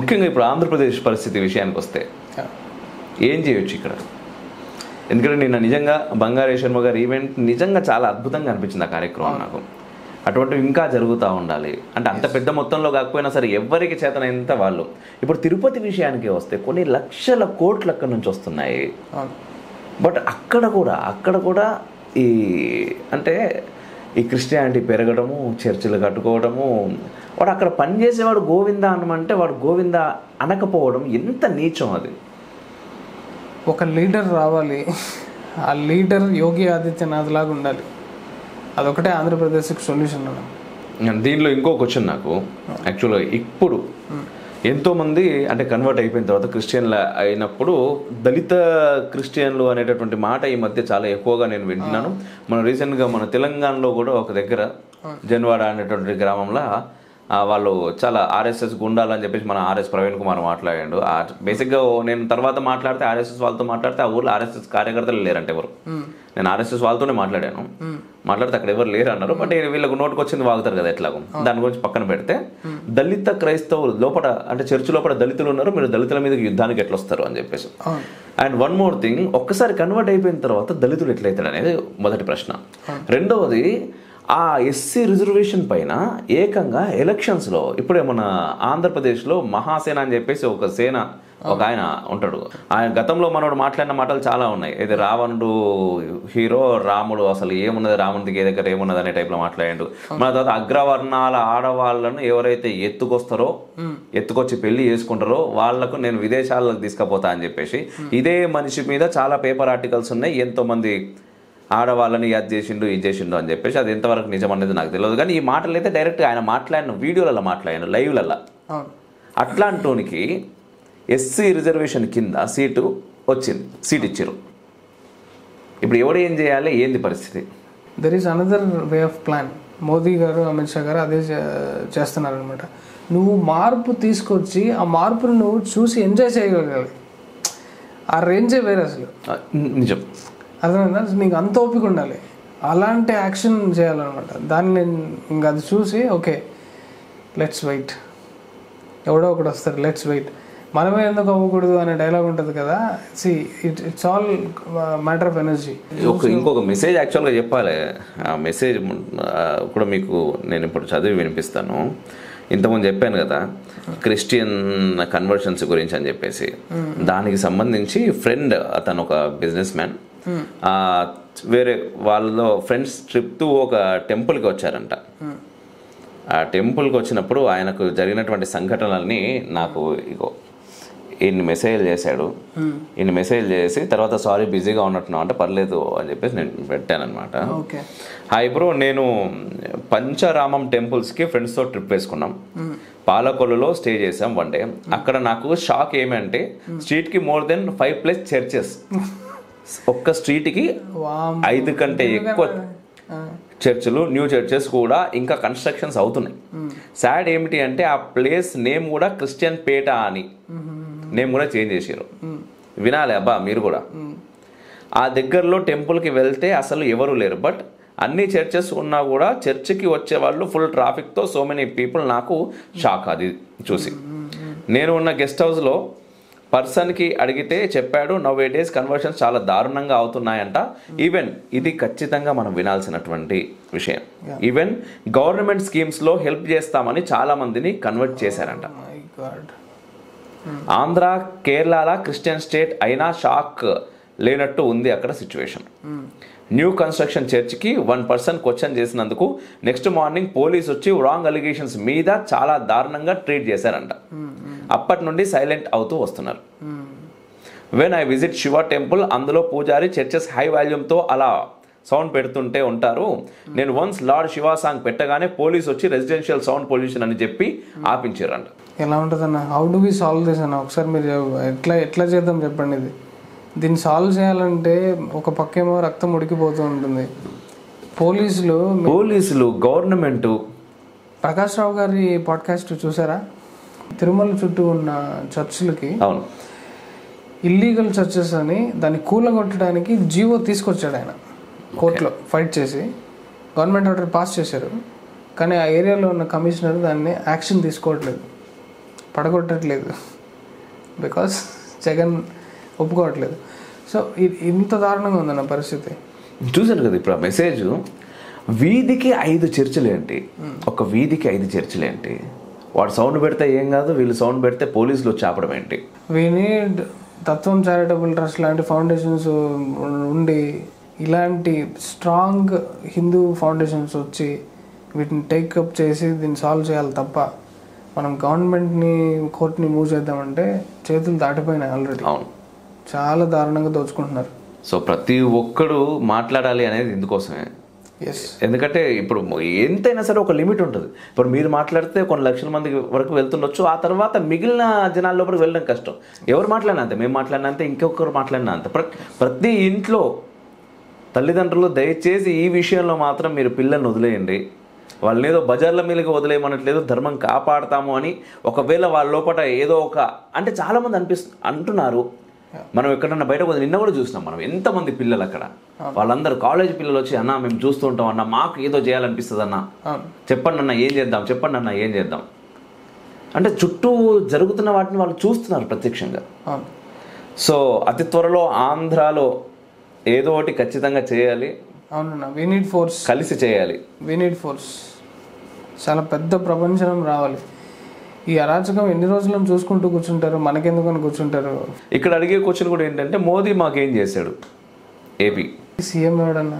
ముఖ్యంగా ఇప్పుడు ఆంధ్రప్రదేశ్ పరిస్థితి విషయానికి వస్తే ఏం చేయొచ్చు ఇక్కడ? ఎందుకంటే నిన్న నిజంగా బంగారు శర్మ గారి ఈవెంట్ నిజంగా చాలా అద్భుతంగా అనిపించింది ఆ కార్యక్రమం నాకు. అటువంటివి ఇంకా జరుగుతూ ఉండాలి. అంటే అంత పెద్ద మొత్తంలో కాకపోయినా సరే ఎవరికి చేతనైనంత వాళ్ళు. ఇప్పుడు తిరుపతి విషయానికి వస్తే కొన్ని లక్షల కోట్లు అక్కడి నుంచి వస్తున్నాయి. బట్ అక్కడ కూడా ఈ అంటే ఈ క్రిస్టియానిటీ పెరగడము, చర్చిలు కట్టుకోవడము, వాడు అక్కడ పనిచేసేవాడు గోవిందా అనమంటే వాడు గోవిందా అనకపోవడం ఎంత నీచం అది. ఒక లీడర్ రావాలి, ఆ లీడర్ యోగి ఆదిత్యనాథ్ లాగా ఉండాలి. అదొకటే ఆంధ్రప్రదేశ్కి సొల్యూషన్. దీనిలో ఇంకో క్వశ్చన్ నాకు యాక్చువల్గా ఇప్పుడు ఎంతోమంది అంటే కన్వర్ట్ అయిపోయిన తర్వాత క్రిస్టియన్లు అయినప్పుడు దళిత క్రిస్టియన్లు అనేటటువంటి మాట ఈ మధ్య చాలా ఎక్కువగా నేను వింటున్నాను. మన రీసెంట్గా మన తెలంగాణలో కూడా ఒక దగ్గర జన్వాడ అనేటువంటి గ్రామంలో వాళ్ళు చాలా ఆర్ఎస్ఎస్ గుండాలని చెప్పేసి మన ఆర్ఎస్ ప్రవీణ్ కుమార్ మాట్లాడాడు. బేసిక్గా నేను తర్వాత మాట్లాడితే ఆర్ఎస్ఎస్ వాళ్ళతో మాట్లాడితే ఆ ఊళ్ళో ఆర్ఎస్ఎస్ కార్యకర్తలు లేరంటే ఎవరు. నేను ఆర్ఎస్ఎస్ వాళ్ళతోనే మాట్లాడాను. మాట్లాడితే అక్కడ ఎవరు లేరు అన్నారు. బట్ వీళ్ళకు నోటుకు వచ్చింది వాగుతారు కదా ఎట్లాగో. దాని గురించి పక్కన పెడితే దళిత క్రైస్తవులు లోపల అంటే చర్చి లోపల దళితులు ఉన్నారు, మీరు దళితుల మీద యుద్ధానికి ఎట్లా వస్తారు అని చెప్పేసి. అండ్ వన్ మోర్ థింగ్, ఒక్కసారి కన్వర్ట్ అయిపోయిన తర్వాత దళితుడు ఎట్లయితాడు అనేది మొదటి ప్రశ్న. రెండవది, ఆ ఎస్సీ రిజర్వేషన్ పైన ఏకంగా ఎలక్షన్స్లో ఇప్పుడే మన ఆంధ్రప్రదేశ్లో మహాసేన అని చెప్పేసి ఒక సేన ఒక ఆయన ఉంటాడు. ఆయన గతంలో మనోడు మాట్లాడిన మాటలు చాలా ఉన్నాయి. ఇది రావణుడు హీరో, రాముడు అసలు ఏమున్నది, రావణుడికి ఏ దగ్గర ఏమున్నది అనే టైప్లో మాట్లాడాడు. మన తర్వాత అగ్రవర్ణాల ఆడవాళ్ళను ఎవరైతే ఎత్తుకొచ్చి పెళ్లి చేసుకుంటారో వాళ్లకు నేను విదేశాలకు తీసుకుపోతా అని చెప్పేసి ఇదే మనిషి మీద చాలా పేపర్ ఆర్టికల్స్ ఉన్నాయి. ఎంతోమంది ఆడవాళ్ళని అది చేసిండు ఇది చేసిండు అని చెప్పేసి అది ఎంతవరకు నిజం అనేది నాకు తెలియదు. కానీ ఈ మాటలు అయితే డైరెక్ట్గా ఆయన మాట్లాడిన వీడియోలలో మాట్లాడాను, లైవ్లలో. అట్లాంటోనికి ఎస్సీ రిజర్వేషన్ కింద సీటు ఇచ్చారు. ఇప్పుడు ఎవడు ఏం చేయాలి, ఏంది పరిస్థితి? There is another way of plan. Modi గారు, అమిత్ షా గారు అదే చేస్తున్నారు అనమాట. నువ్వు మార్పు తీసుకొచ్చి ఆ మార్పును నువ్వు చూసి ఎంజాయ్ చేయగలగాలి. ఆ రేంజే వేరే అసలు. నిజం, అర్థమైందా? నీకు అంత ఓపిక ఉండాలి. అలాంటి యాక్షన్ చేయాలన్నమాట. దాన్ని నేను ఇంకా అది చూసి ఓకే లెట్స్ వెయిట్, ఎవడో ఒకటి వస్తారు, లెట్స్ వెయిట్, మనమే ఎందుకు అవ్వకూడదు అనే డైలాగ్ ఉంటుంది కదా. It's all matter of energy. ఇంకొక మెసేజ్ యాక్చువల్గా చెప్పాలి. ఆ మెసేజ్ కూడా మీకు నేను ఇప్పుడు చదివి వినిపిస్తాను. ఇంతకుముందు చెప్పాను కదా క్రిస్టియన్ కన్వర్షన్స్ గురించి అని చెప్పేసి. దానికి సంబంధించి ఫ్రెండ్, అతను ఒక బిజినెస్ మ్యాన్, వేరే వాళ్ళలో ఫ్రెండ్స్ ట్రిప్ టు ఒక టెంపుల్కి వచ్చారంట. ఆ టెంపుల్కి వచ్చినప్పుడు ఆయనకు జరిగినటువంటి సంఘటనలన్నీ నాకు ఇగో ఇన్ని మెసేజ్ చేశాడు. ఇన్ని మెసేజ్ చేసి తర్వాత సారీ బిజీగా ఉన్నట్టున్నావు అంటే పర్లేదు అని చెప్పేసి నేను పెట్టానమాట. హాయ్ బ్రో, నేను పంచరామం టెంపుల్స్కి ఫ్రెండ్స్తో ట్రిప్ వేసుకున్నాం. పాలకొల్లులో స్టే చేసాం 1 డే. అక్కడ నాకు షాక్ ఏమంటే స్ట్రీట్కి మోర్ దెన్ 5+ చర్చెస్. ఒక్క స్ట్రీట్కి 5 కంటే ఎక్కువ చర్చిలు, న్యూ చర్చెస్ కూడా ఇంకా కన్స్ట్రక్షన్స్ అవుతున్నాయి. సాడ్ ఏమిటి అంటే ఆ ప్లేస్ నేమ్ కూడా క్రిస్టియన్ పేట అని నేమ్ కూడా చేంజ్ చేసారు. వినాలి అబ్బా మీరు కూడా. ఆ దగ్గరలో టెంపుల్కి వెళ్తే అసలు ఎవరు లేరు. బట్ అన్ని చర్చెస్ ఉన్నా కూడా చర్చికి వచ్చే వాళ్ళు ఫుల్ ట్రాఫిక్తో సో మెనీ పీపుల్. నాకు షాక్ అది చూసి. నేను ఉన్న గెస్ట్ హౌస్లో పర్సన్కి అడిగితే చెప్పాడు నవ్ ఏ డేస్ కన్వర్షన్స్ చాలా దారుణంగా అవుతున్నాయంట. ఈవెన్ ఇది ఖచ్చితంగా మనం వినాల్సినటువంటి విషయం. ఈవెన్ గవర్నమెంట్ స్కీమ్స్లో హెల్ప్ చేస్తామని చాలా మందిని కన్వర్ట్ చేశారంట. ఆంధ్ర కేరళ క్రిస్టియన్ స్టేట్ అయినా షాక్ లేనట్టు ఉంది అక్కడ సిచ్యువేషన్. న్యూ కన్స్ట్రక్షన్ చర్చ్కి 1 పర్సన్ క్వశ్చన్ చేసినందుకు నెక్స్ట్ మార్నింగ్ పోలీస్ వచ్చి రాంగ్ అలిగేషన్స్ మీద చాలా దారుణంగా ట్రీట్ చేశారంట. అప్పటి నుండి సైలెంట్ అవుతూ వస్తున్నారు. When I visit Shiva temple, అందులో పూజారి చర్చెస్ హై వాల్యూమ్తో అలా సౌండ్ పెడుతుంటే ఉంటారు. నేను వన్స్ లార్డ్ శివ సాంగ్ పెట్టగానే పోలీస్ వచ్చి రెసిడెన్షియల్ సౌండ్ పొల్యూషన్ అని చెప్పి ఆపించారంట. ఎలా ఉంటుందన్న? How do we solve this అన్న? ఒకసారి మీరు ఎట్లా చేద్దాం చెప్పండి. ఇది దీన్ని సాల్వ్ చేయాలంటే ఒక పక్కేమో రక్తం ఉడికిపోతూ ఉంటుంది. పోలీసులు గవర్నమెంట్. ప్రకాష్ రావు గారి పాడ్కాస్ట్ చూసారా? తిరుమల చుట్టూ ఉన్న చర్చిలకి ఇల్లీగల్ చర్చెస్ అని దాన్ని కూలగొట్టడానికి జీవో తీసుకొచ్చాడు ఆయన. కోర్టులో ఫైట్ చేసి గవర్నమెంట్ ఆర్డర్ పాస్ చేశారు. కానీ ఆ ఏరియాలో ఉన్న కమిషనర్ దాన్ని యాక్షన్ తీసుకోవట్లేదు, పడగొట్టట్లేదు. బికాస్ జగన్ ఒప్పుకోవట్లేదు. సో ఇంత దారుణంగా ఉందన్న పరిస్థితి. చూసాను కదా ఇప్పుడు ఆ మెసేజ్. వీధికి 5 చర్చిలు ఏంటి? ఒక వీధికి 5 చర్చిలు ఏంటి? వాడు సౌండ్ పెడితే ఏం కాదు, వీళ్ళు సౌండ్ పెడితే పోలీసులు వచ్చి ఆపడం ఏంటి? వీ నీడ్ తత్వం చారిటబుల్ ట్రస్ట్ లాంటి ఫౌండేషన్స్ ఉండి ఇలాంటి స్ట్రాంగ్ హిందూ ఫౌండేషన్స్ వచ్చి వీటిని టేకప్ చేసి దీన్ని సాల్వ్ చేయాలి తప్ప మనం గవర్నమెంట్ని కోర్టుని మూవ్ చేద్దామంటే చేతులు దాటిపోయినాయి ఆల్రెడీ. అవును, చాలా దారుణంగా దోచుకుంటున్నారు. సో ప్రతి ఒక్కడు మాట్లాడాలి అనేది ఇందుకోసమే. ఎందుకంటే ఇప్పుడు ఎంతైనా సరే ఒక లిమిట్ ఉంటుంది. ఇప్పుడు మీరు మాట్లాడితే కొన్ని లక్షల మంది వరకు వెళ్తుండొచ్చు. ఆ తర్వాత మిగిలిన జనాల లోపలికి వెళ్ళడం కష్టం. ఎవరు మాట్లాడినా అంతే, మేము మాట్లాడినా అంతే, ఇంకొకరు మాట్లాడినా అంతే. ప్రతి ఇంట్లో తల్లిదండ్రులు దయచేసి ఈ విషయంలో మాత్రం మీరు పిల్లల్ని వదిలేయండి. వాళ్ళని ఏదో బజార్ల మీదకి వదిలేయమనట్లేదు, ధర్మం కాపాడతాము అని. ఒకవేళ వాళ్ళ లోపల ఏదో ఒక అంటే చాలామంది అంటున్నారు. మనం ఎక్కడన్నా బయట పోతే నిన్న కూడా చూసినాం మనం ఎంతమంది పిల్లలు అక్కడ, వాళ్ళందరూ కాలేజ్ పిల్లలు వచ్చి అన్న మేము చూస్తూ ఉంటాం అన్న, మాకు ఏదో చేయాలనిపిస్తుంది అన్న, చెప్పండి అన్న ఏం చేద్దాం, చెప్పండి అన్న ఏం చేద్దాం అంటే చుట్టూ జరుగుతున్న వాటిని వాళ్ళు చూస్తున్నారు ప్రత్యక్షంగా. సో అతి త్వరలో ఆంధ్రాలో ఏదో ఒకటి ఖచ్చితంగా చేయాలి. అవునన్నా, వీ నీడ్ ఫోర్స్, కలిసి చేయాలి. We need force. చాలా పెద్ద ప్రపంచం రావాలి. ఈ అరాచకం ఎన్ని రోజులను చూసుకుంటూ కూర్చుంటారు, మనకెందుకని కూర్చుంటారు. ఇక్కడ అడిగే క్వశ్చన్ కూడా ఏంటంటే మోదీ మాకేం చేశాడు? ఏపీ సీఎం ఎవడన్నా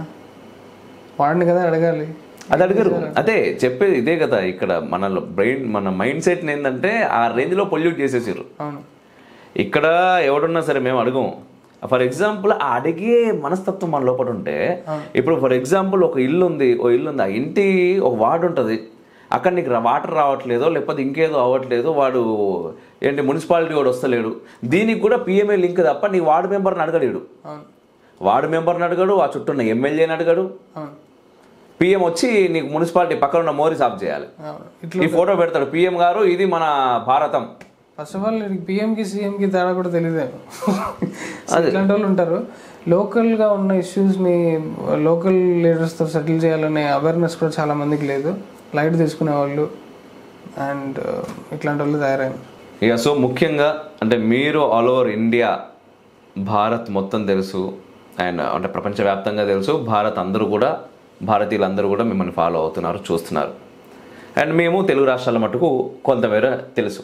వాడిని కదా అడగాలి. అది అడగరు. అదే చెప్పేది ఇదే కదా. ఇక్కడ మన మైండ్ సెట్ ఏంటంటే ఆ రేంజ్లో పొల్యూట్ చేసేసారు. అవును, ఇక్కడ ఎవడున్నా సరే మేము అడగం. ఫర్ ఎగ్జాంపుల్ ఆ అడిగే మనస్తత్వం మన లోపల ఉంటే, ఇప్పుడు ఫర్ ఎగ్జాంపుల్ ఒక ఇల్లు ఉంది, ఆ ఇంటి ఒక వార్డు ఉంటుంది, అక్కడ నీకు వాటర్ రావట్లేదో లేకపోతే ఇంకేదో అవ్వట్లేదు, వాడు ఏంటి మున్సిపాలిటీ వాడు వస్తలేడు, దీనికి కూడా పిఎంఏ లింక్ తప్ప నీ వార్డు మెంబర్ని అడగలేడు. వార్డు మెంబర్ని అడగడు, ఆ చుట్టూ ఉన్న ఎమ్మెల్యేని అడగడు. పిఎం వచ్చి నీకు మున్సిపాలిటీ పక్కన ఉన్న మోరీ సాఫ్ చేయాలి, ఈ ఫోటో పెడతాడు పిఎం గారు, ఇది మన భారతం. ఫస్ట్ ఆఫ్ ఆల్ పిఎంకి సీఎంకి తేడా కూడా తెలియదేమో. ఇట్లాంటి వాళ్ళు ఉంటారు. లోకల్గా ఉన్న ఇష్యూస్ని లోకల్ లీడర్స్తో సెటిల్ చేయాలనే అవేర్నెస్ కూడా చాలా మందికి లేదు. లైట్ తీసుకునే వాళ్ళు అండ్ ఇట్లాంటి వాళ్ళు తయారైన. ఇక సో ముఖ్యంగా అంటే మీరు ఆల్ ఓవర్ ఇండియా, భారత్ మొత్తం తెలుసు, అండ్ అంటే ప్రపంచవ్యాప్తంగా తెలుసు, భారతీయులందరూ కూడా మిమ్మల్ని ఫాలో అవుతున్నారు, చూస్తున్నారు. అండ్ మేము తెలుగు రాష్ట్రాల మటుకు కొంతమేర తెలుసు.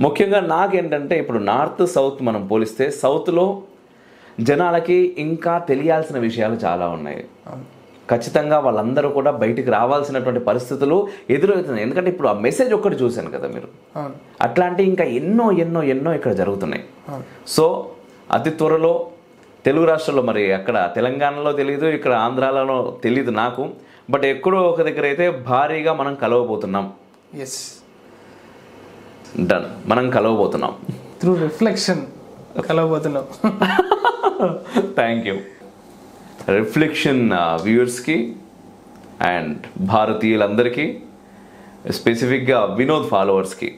ముఖ్యంగా నాకేంటంటే ఇప్పుడు నార్త్ సౌత్ మనం పోలిస్తే సౌత్లో జనాలకి ఇంకా తెలియాల్సిన విషయాలు చాలా ఉన్నాయి. ఖచ్చితంగా వాళ్ళందరూ కూడా బయటికి రావాల్సినటువంటి పరిస్థితులు ఎదురవుతున్నాయి. ఎందుకంటే ఇప్పుడు ఆ మెసేజ్ ఒక్కటి చూశాను కదా మీరు, అట్లాంటి ఇంకా ఎన్నో ఎన్నో ఎన్నో ఇక్కడ జరుగుతున్నాయి. సో అతి త్వరలో తెలుగు రాష్ట్రాల్లో, మరి అక్కడ తెలంగాణలో తెలియదు, ఇక్కడ ఆంధ్రాలో తెలియదు నాకు, బట్ ఎక్కడో ఒక దగ్గర అయితే భారీగా మనం కలవబోతున్నాం. డన్, మనం కలవబోతున్నాం త్రూ రిఫ్లెక్షన్ కలవబోతున్నాం. Thank you. రిఫ్లెక్షన్ వ్యూవర్స్కి అండ్ భారతీయులందరికీ, స్పెసిఫిక్గా వినోద్ ఫాలోవర్స్కి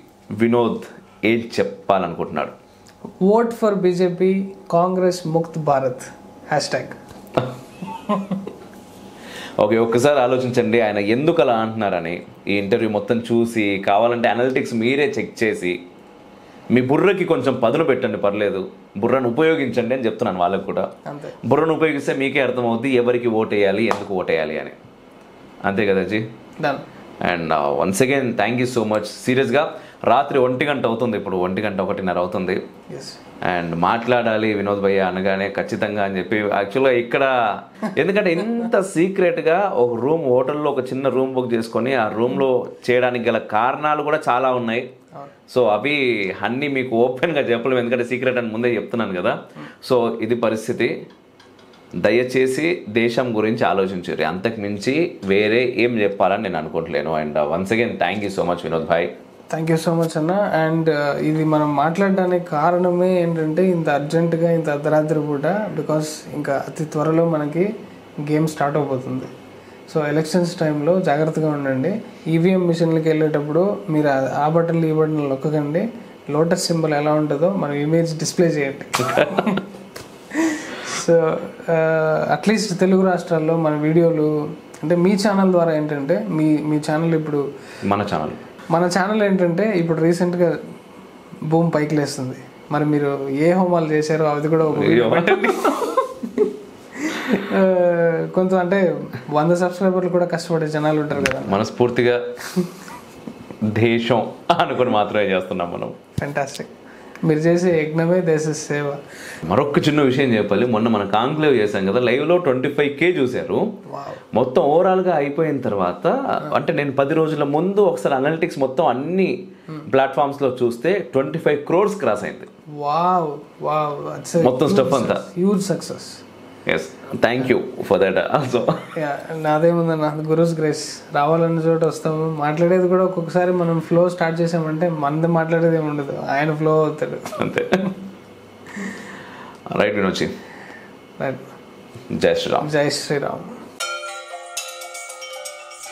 వినోద్ ఏం చెప్పాలనుకుంటున్నాడు? Vote for BJP, Congress Mukt Bharat hashtag. Okay, ఒక్కసారి ఆలోచించండి ఆయన ఎందుకు అలా అంటున్నారని. ఈ ఇంటర్వ్యూ మొత్తం చూసి కావాలంటే అనలిటిక్స్ మీరే చెక్ చేసి మీ బుర్రకి కొంచెం పదును పెట్టండి, పర్లేదు, బుర్రను ఉపయోగించండి అని చెప్తున్నాను వాళ్ళకి కూడా. బుర్రను ఉపయోగిస్తే మీకే అర్థమవుద్ది ఎవరికి ఓటేయాలి, ఎందుకు ఓటేయాలి అని. అంతే కదా ji? And once again thank you so much. సీరియస్గా రాత్రి 1 గంట అవుతుంది, ఇప్పుడు 1 గంట 1:30 అవుతుంది. అండ్ మాట్లాడాలి వినోద్ భయ్య అనగానే ఖచ్చితంగా అని చెప్పి, యాక్చువల్గా ఇక్కడ ఎందుకంటే ఇంత సీక్రెట్గా ఒక రూమ్, హోటల్లో ఒక చిన్న రూమ్ బుక్ చేసుకొని ఆ రూమ్లో చేయడానికి గల కారణాలు కూడా చాలా ఉన్నాయి. సో అవి అన్నీ మీకు ఓపెన్గా చెప్పలేము, ఎందుకంటే సీక్రెట్ అని ముందే చెప్తున్నాను కదా. సో ఇది పరిస్థితి. దయచేసి దేశం గురించి ఆలోచించారు, అంతకు మించి వేరే ఏం చెప్పాలని నేను అనుకోవట్లేను. And once again thank you so much Vinod భాయ్. థ్యాంక్ యూ సో మచ్ అన్న. అండ్ ఇది మనం మాట్లాడడానికి కారణమే ఏంటంటే ఇంత అర్జెంటుగా, ఇంత అర్ధరాత్రి పూట, బికాస్ ఇంకా అతి త్వరలో మనకి గేమ్ స్టార్ట్ అయిపోతుంది. సో ఎలక్షన్స్ టైంలో జాగ్రత్తగా ఉండండి. ఈవీఎం మిషన్లకి వెళ్ళేటప్పుడు మీరు ఆ బటన్లు ఈ బటన్లు నొక్కకండి. లోటస్ సింబల్ ఎలా ఉంటుందో మనం ఇమేజ్ డిస్ప్లే చేయండి. సో అట్లీస్ట్ తెలుగు రాష్ట్రాల్లో మన వీడియోలు అంటే మీ ఛానల్ ద్వారా ఏంటంటే మీ ఛానల్ ఇప్పుడు మన ఛానల్ ఏంటంటే ఇప్పుడు రీసెంట్గా భూమి పైకి లేస్తుంది. మరి మీరు ఏ హోమాలు చేశారో అది కూడా ఒక వీడియో పెట్టండి. కొంచెం అంటే 100 సబ్స్క్రైబర్లు కూడా కష్టపడే జనాలు ఉంటారు కదా, మనస్ఫూర్తిగా దేశం అనుకుని మాత్రమే చేస్తున్నాం మనం. ఫెంటాస్టిక్. మీరు చేసే యజ్ఞమే దేశ సేవ. మరొక చిన్న విషయం చెప్పాలి, మొన్న మనం కాంక్లేవ్ చేశాం కదా, లైవ్లో 25K చూశారు. మొత్తం ఓవరాల్గా అయిపోయిన తర్వాత అంటే నేను 10 రోజుల ముందు ఒకసారి అనలిటిక్స్ మొత్తం అన్ని ప్లాట్ఫామ్స్లో చూస్తే 25 crores క్రాస్ అయింది. మొత్తం స్టఫ్ అంతా huge success. Yes, thank you for that also. నాదేముందన్న, గురూస్ గ్రేస్. రావాలన్న చోట వస్తాము, మాట్లాడేది కూడా ఒక్కొక్కసారి మనం ఫ్లో స్టార్ట్ చేసామంటే మనది మాట్లాడేది ఏమి ఉండదు, ఆయన ఫ్లో అవుతాడు అంతే. రైట్ వినోచి, రైట్. జై శ్రీరామ్. జై శ్రీరామ్.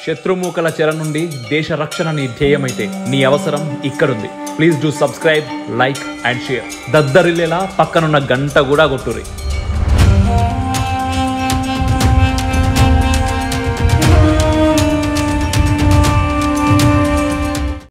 శత్రుమూకల చెర నుండి దేశ రక్షణ నీ ధ్యేయమైతే నీ అవసరం ఇక్కడుంది. Please do subscribe, like and share. దద్దరిల్లేలా పక్కనున్న గంట కూడా కొట్టుర్రి.